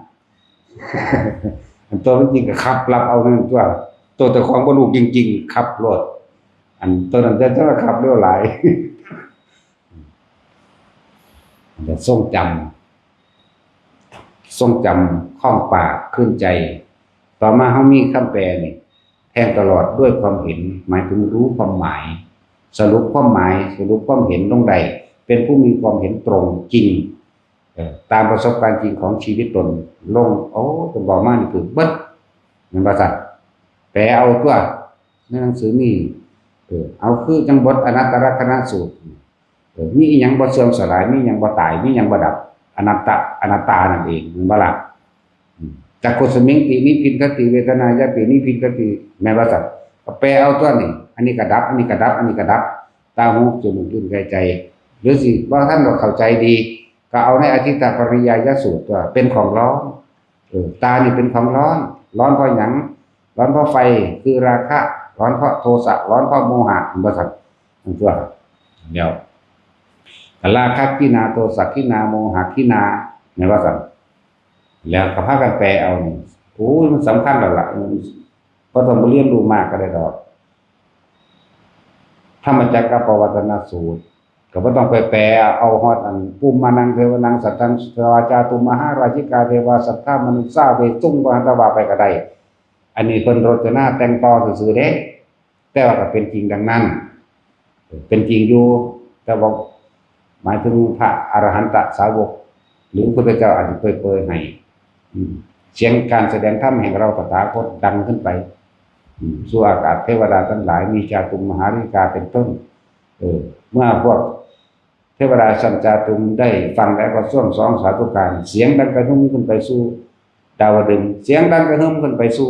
อันตัวมันจริงก็ขับรับเอานั่นตัวแต่ของบ่รู้จริงๆขับรถอันตัวนั้นจะขับเร็วหลาย มันจะทรงจำคล่องปากขึ้นใจต่อมาเฮามีคำแปลนี่แทงตลอดด้วยความเห็นหมายถึงรู้ความหมายสรุปความหมายสรุปความเห็นลงใดเป็นผู้มีความเห็นตรงจริงตามประสบการณ์จริงของชีวิตตนลงตนบอกมานี่คือเบิดมันว่าซั่นแปลเอาตัวในหนังสือนี่เอาคือจังบทอนัตตลักษณสูตรมีอีหยังบ่เสื่อมสลายมีหยังบ่ตายมีหยังบ่ดับอนัตตานั่นเองมันบ่ล่ะจักขุสมิงตินิพินทติเวทนายะปินิพินทติแม่ว่าซั่นก็แปลเอาตัวนี่อันนี้ก็ดับอันนี้ก็ดับอันนี้ก็ดับตาหูจมูกลิ้นกายใจหรือสิว่าท่านก็เข้าใจดีก็เอาในอธิตตปริยายสูตรว่าเป็นของร้อนตานี่เป็นของร้อนเพราะหยังร้อนเพราะไฟคือราคะร้อนเพราะโทสะร้อนเพราะโมหะบ่ซั่นนั่นตัวเดี๋ยวราคะกินาโทสะกินาโมหะกินาแม่ว่าซั่นแล้วก็พากันแปลเอานี่มันสำคัญแล้วล่ะบ่ต้องเรียนรู้มากก็ได้ดอกธรรมจักรปวัตนสูตรก็บ่ต้องไปแปลเอาฮอดอันปุมมานังเทวนังสัตตังสวาจาตุมหาราชิกาเทวาสัทธามนุษย์สาเวตุงวหันตวาไปก็ได้อันนี้เพิ่นรจนาแต่งต่อซื่อๆเด้แต่ว่าก็เป็นจริงดังนั้นเป็นจริงอยู่แต่ว่าหมายถึงพระอรหันตสาวกหรือพระพุทธเจ้าอาจจะเปรยๆให้เสียงการแสดงธรรมแห่งเราตถาคตดังขึ้นไปสู่อากาศเทวดาทั้งหลายมีจาตุมมหาราชิกาเป็นต้นเมื่อพวกเทวดาสัญจาตุมได้ฟังแล้วก็ส่วงสองสาธุการเสียงดังกระหึ่มขึ้นไปสู่ดาวดึงส์เสียงดังกระหึ่มขึ้นไปสู่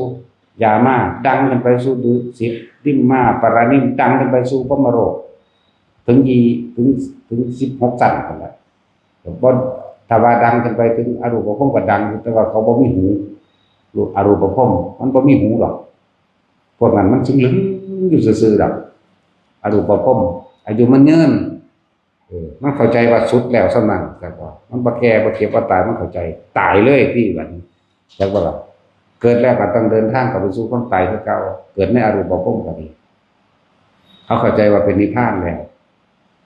ยามาดังขึ้นไปสู่ดุสิตดิมมาปรานิมดังขึ้นไปสู่พรหมโลกถึง16สั่นนั่นแหละบ่ถ้าว่าดังขึ้นไปถึงอรูปภพก็ดังแต่ว่าเขาบ่มีหูอรูปภพมันบ่มีหูหรอกพวกนั้นมันสึงลึงอยู่ซื่อๆดอกอรูปภพอายุมันยืนมันเข้าใจว่าสุดแล้วซะนั่นแต่ว่ามันบ่แก่บ่เจ็บบ่ตายมันเข้าใจตายเลยที่บัดนี้จักว่าล่ะเกิดแล้วก็ต้องเดินทางกลับไปสู่ความตายคือเก่าเกิดในอรูปภพก็ดีเขาเข้าใจว่าเป็นนิพพานแล้ว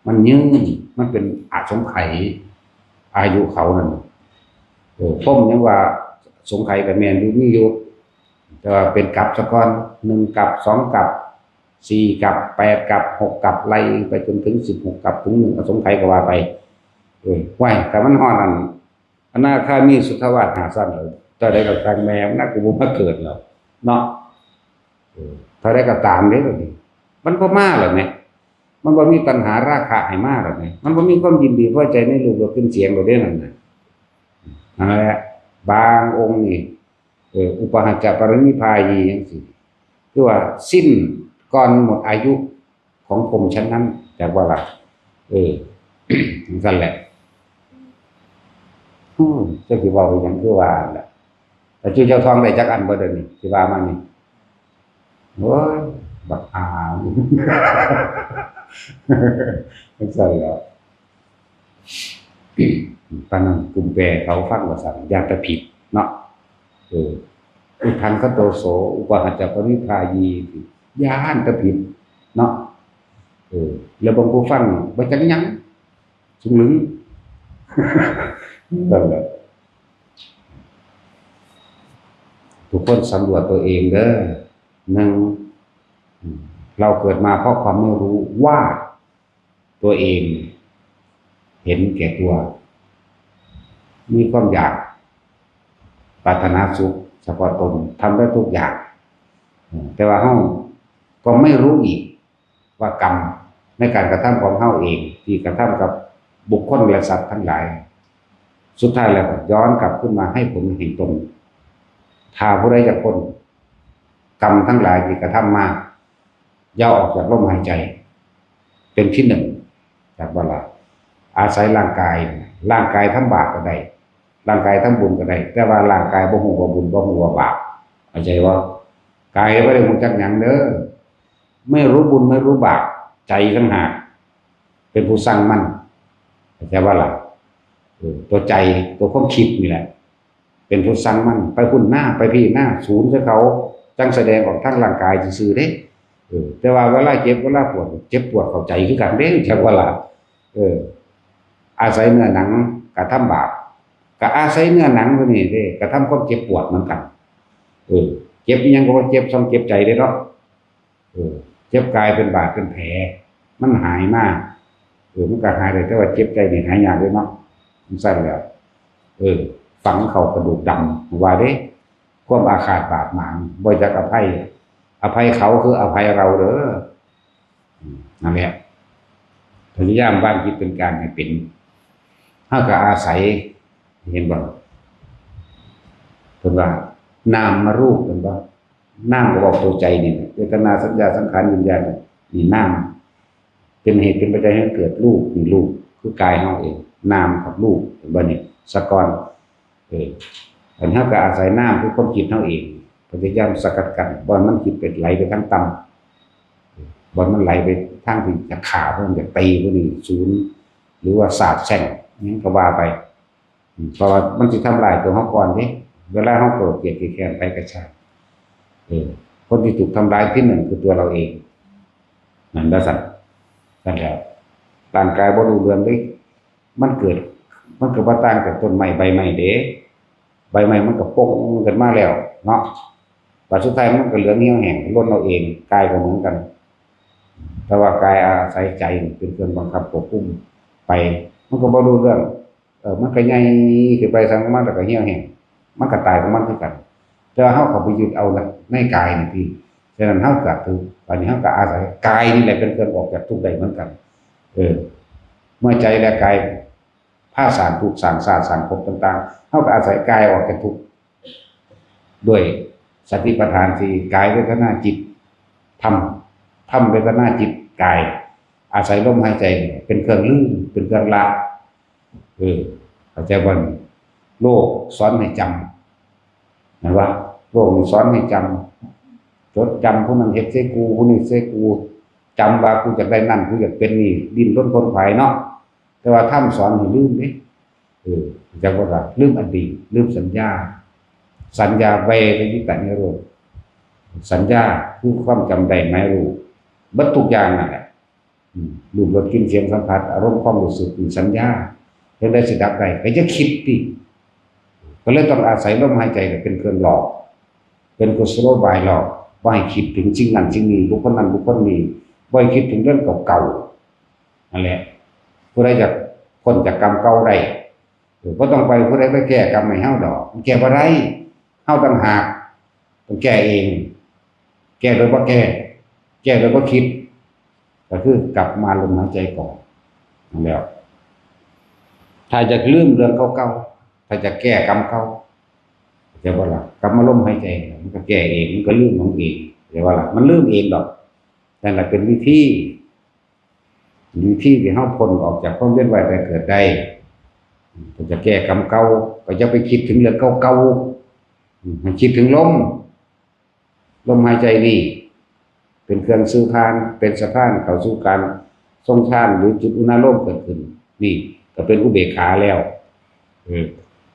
มันยืนมันเป็นอาสงไขยอายุเขานั่นภพยังว่าสงไขยก็แม่นอยู่มีอยู่แต่ว่าเป็นกลับซะก่อน1กลับ2กลับ4กลับ8กลับ6กลับไล่ไปจนถึง16กลับถึง1อสงไขยก็ว่าไปไว้แต่มันฮอดนั่นอนาคามีสุทธวาสหาสั้นเลยถ้าได้กับทางแม่มันน่ากูบ่มาเกิดแล้วเนาะถ้าได้ก็ตามเด้บัดนี้มันบ่มาแล้วแหมมันบ่มีตัณหาราคะให้มาแล้วแหมมันบ่มีความยินดีพอใจในรูปรสกลิ่นเสียงบ่ได้นั่นน่ะนั่นแหละ บางองค์นี่อุปหัจจะปรินิพพายีจังซี่คือว่าสิ้นก่อนหมดอายุของพรหมชั้นนั้นแต่ว่าล่ะนั่นแหละเจ้าสิเว้าอีหยังคือว่าล่ะแต่จุเจ้าทองได้จักอันบ่เด้อนี่สิว่ามานี่โอ้ยบักอามนั่นแหละปานนั้นกลุ่มแปรเขาฟังว่าสั่นญาติผิดเนาะอุทังคโตโสอุปหัจจปริภายีญาณตผิดเนาะแล้วบางผู้ฟังบ่จักหยังสุลึงนั่นแหละทุกคนสำรวจตัวเองเด้อหนึ่งเราเกิดมาเพราะความไม่รู้ว่าตัวเองเห็นแก่ตัวมีความอยากปรารถนาสุขเฉพาะตนทำได้ทุกอย่างแต่ว่าเฮาก็ไม่รู้อีกว่ากรรมในการกระทำของเฮาเองที่กระทำกับบุคคลและสัตว์ทั้งหลายสุดท้ายแล้วย้อนกลับขึ้นมาให้ผลแห่งตนถ้าผู้ใดจะพ้นกรรมทั้งหลายที่กระทำมาย่าออกจากลมหายใจเป็นที่หนึ่งจากเวลาอาศัยร่างกายทำบาปก็ได้ร่างกายทำบุญก็ได้แต่ว่าร่างกายบ่ฮู้ว่าบุญบ่ฮู้ว่าบาปเข้าใจว่ากายบ่ได้ฮู้จักหยังเด้อไม่รู้บุญไม่รู้บาปใจต่างหากเป็นผู้สร้างมันเข้าใจว่าล่ะตัวใจตัวความคิดนี่แหละเป็นผู้สร้างมันไปหุ่นหน้าไปพี่หน้าศูนย์ซะเขาจังแสดงออกทางร่างกายซื่อๆเด้แต่ว่าเวลาเจ็บเวลาปวดเจ็บปวดเข้าใจคือกันเด้จักว่าล่ะอาศัยเนื้อหนังกระทำบาปก็อาศัยเนื้อหนังตัวนี้เด้กระทำความเจ็บปวดเหมือนกันเจ็บยังก็ว่าเจ็บซ้ำเจ็บใจได้เนาะเจ็บกายเป็นบาดเป็นแผลมันหายมากมันก็หายได้แต่ว่าเจ็บใจนี่หายยากเลยเนาะมันสั่นแล้วฝังเข้ากระดูกดำว่าเด้ความอาฆาตบาดหมางบ่จักอภัยเขาคืออภัยเราเด้อนั่นแหละพยายามวางจิตเป็นกลางให้เป็นเฮาก็อาศัยเห็นบ่เพิ่นว่านามรูปเพิ่นว่านามก็บอกตัวใจนี่เวทนาสัญญาสังขารวิญญาณนี่นามเป็นเหตุเป็นปัจจัยให้เกิดรูปนี่รูปคือกายเฮาเองนามกับรูปเห็นบ่นี่สะกอนอันเฮาก็อาศัยนามคือความคิดเฮาเองพยายามสกัดกั้นบ่ให้มันคิดไปไหลไปทางต่ำบ่มันไหลไปทางที่จะฆ่าเพิ่นจะตีเพิ่นนี่ศูนย์หรือว่าสาปแช่งนี่ก็ว่าไปเพราะว่ามันสิทำลายตัวเฮาก่อนเด้เวลาเฮาโกรธเกลียดแค้นไปกระชากคนที่ถูกทำร้ายที่หนึ่งคือตัวเราเองนั่นได้สั่นแล้วร่างกายบ่รู้เรื่องเด้มันเกิดบ่ต่างจากต้นไม้ใบไม้เด้ใบไม้มันก็ป่งกันมาแล้วเนาะบัดสุดท้ายมันก็เหลืองเหี่ยวแห้งล้นเอาเองกายก็เหมือนกันแต่ว่ากายอาศัยใจเป็นเครื่องบังคับควบคุมไปมันก็บ่รู้เรื่องมันก็ใหญ่ขึ้นไปสังมันแล้วก็เหี่ยวแห้งมันก็ตายของมันคือกันแต่เฮาเข้าไปยึดเอาในกายนี่พี่ฉะนั้นเฮาก็คือตอนนี้เฮาก็อาศัยกายนี่แหละเป็นเครื่องออกจากทุกข์ได้เหมือนกันเมื่อใจและกายผ้าสารถูกสั่งสาดสั่งภพต่างๆเฮาก็อาศัยกายออกจากทุกข์ด้วยสติปัฏฐานสี่กายเวทนาจิตธรรมเวทนาจิตกายอาศัยลมหายใจเป็นเครื่องลื่นเป็นเครื่องละเข้าใจบ่โลกสอนให้จำนะว่าโลกสอนให้จำจดจำผู้นั้นเฮ็ดใส่กูผู้นี้ใส่กูจำว่ากูจะได้นั่นกูอยากเป็นนี่ดิ้นรนคนขวายเนาะแต่ว่าธรรมสอนให้ลืมเด้จักว่าลืมอดีตลืมสัญญาเวทยิตะนิโรธสัญญาคือความจำได้หมายรู้เบิดทุกอย่างนั่นแหละรูปรสกลิ่นเสียงสัมผัสอารมณ์ความรู้สึกสัญญาเรื่องใดสิดับได้ก็จะคิดติก็เลยต้องอาศัยลมหายใจเป็นเครื่องหลอกเป็นกุศโลบายหลอกบ่ให้คิดถึงสิ่งนั้นสิ่งนี้บุคคลนั้นบุคคลนี้บ่ให้คิดถึงเรื่องเก่าๆนั่นแหละผู้ใดอยากพ้นจากกรรมเก่าได้บ่ต้องไปผู้ใดไปแก้กรรมให้เฮาดอกแก้บ่ได้เฮาต่างหากต้องแก้เองแก้โดยบ่แก้โดยบ่คิดก็คือกลับมาลมหายใจก่อนนั่นแหละถ้าจะลืมเรื่องเก่าๆถ้าจะแก้กรรมเก่า ใช่ป่ะล่ะกลับมาลมหายใจมันก็แก้เองมันก็ลืมของเองใช่ป่ะล่ะมันลืมเองดอกนั่นแหละเป็นวิธีที่เฮาพ้นออกจากความเวียนว่ายตายเกิดได้ก็จะแก้กรรมเก่าก็จะไปคิดถึงเรื่องเก่าๆให้คิดถึงลมหายใจนี่เป็นเครื่องสื่อพานเป็นสะพานเข้าสู่การทรงฌานหรือจุดอุณาโลมเกิดขึ้นนี่ก็เป็นอุเบกขาแล้ว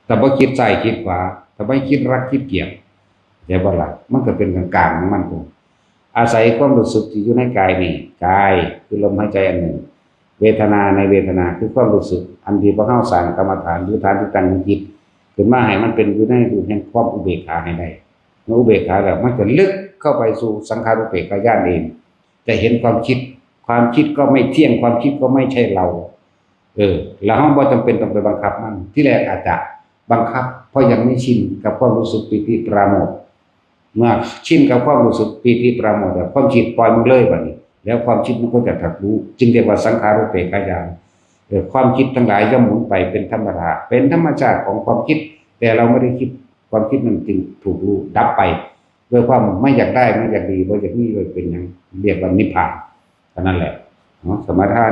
แต่บ่คิดใส่คิดขวาถ้าไม่คิดรักคิดเกลียดใช่ป่ะล่ะมันก็เป็นกลางๆของมันตรงอาศัยความรู้สึกที่อยู่ในกายนี่กายคือลมหายใจอันหนึ่งเวทนาในเวทนาคือความรู้สึกอันที่พระเฮาสร้างกรรมฐานหรือฐานที่ตั้งจิตขึ้นมาให้มันเป็นอยู่ในรูปแห่งความอุเบกขาให้ได้เมื่ออุเบกขาแล้วมันจะลึกเข้าไปสู่สังขารุปเปกขญาณเองจะเห็นความคิดก็ไม่เที่ยงความคิดก็ไม่ใช่เราแล้วเราบ่จำเป็นต้องไปบังคับมันที่แรกอาจจะบังคับเพราะยังไม่ชินกับความรู้สึกปิติปราโมทย์เมื่อชินกับความรู้สึกปิติปราโมทย์แล้วความคิดปล่อยมันเลยบัดนี้แล้วความคิดมันก็จะถักรู้จึงเรียกว่าสังขารุปเปกขญาณความคิดทั้งหลายย่อมหมุนไปเป็นธรรมดาเป็นธรรมชาติของความคิดแต่เราไม่ได้คิดความคิดมันจึงถูกรู้ดับไปด้วยความไม่อยากได้ไม่อยากดีไม่อยากนี่เลยเป็นอย่างเรียกว่านิพพานเท่านั้นแหละสมาทาน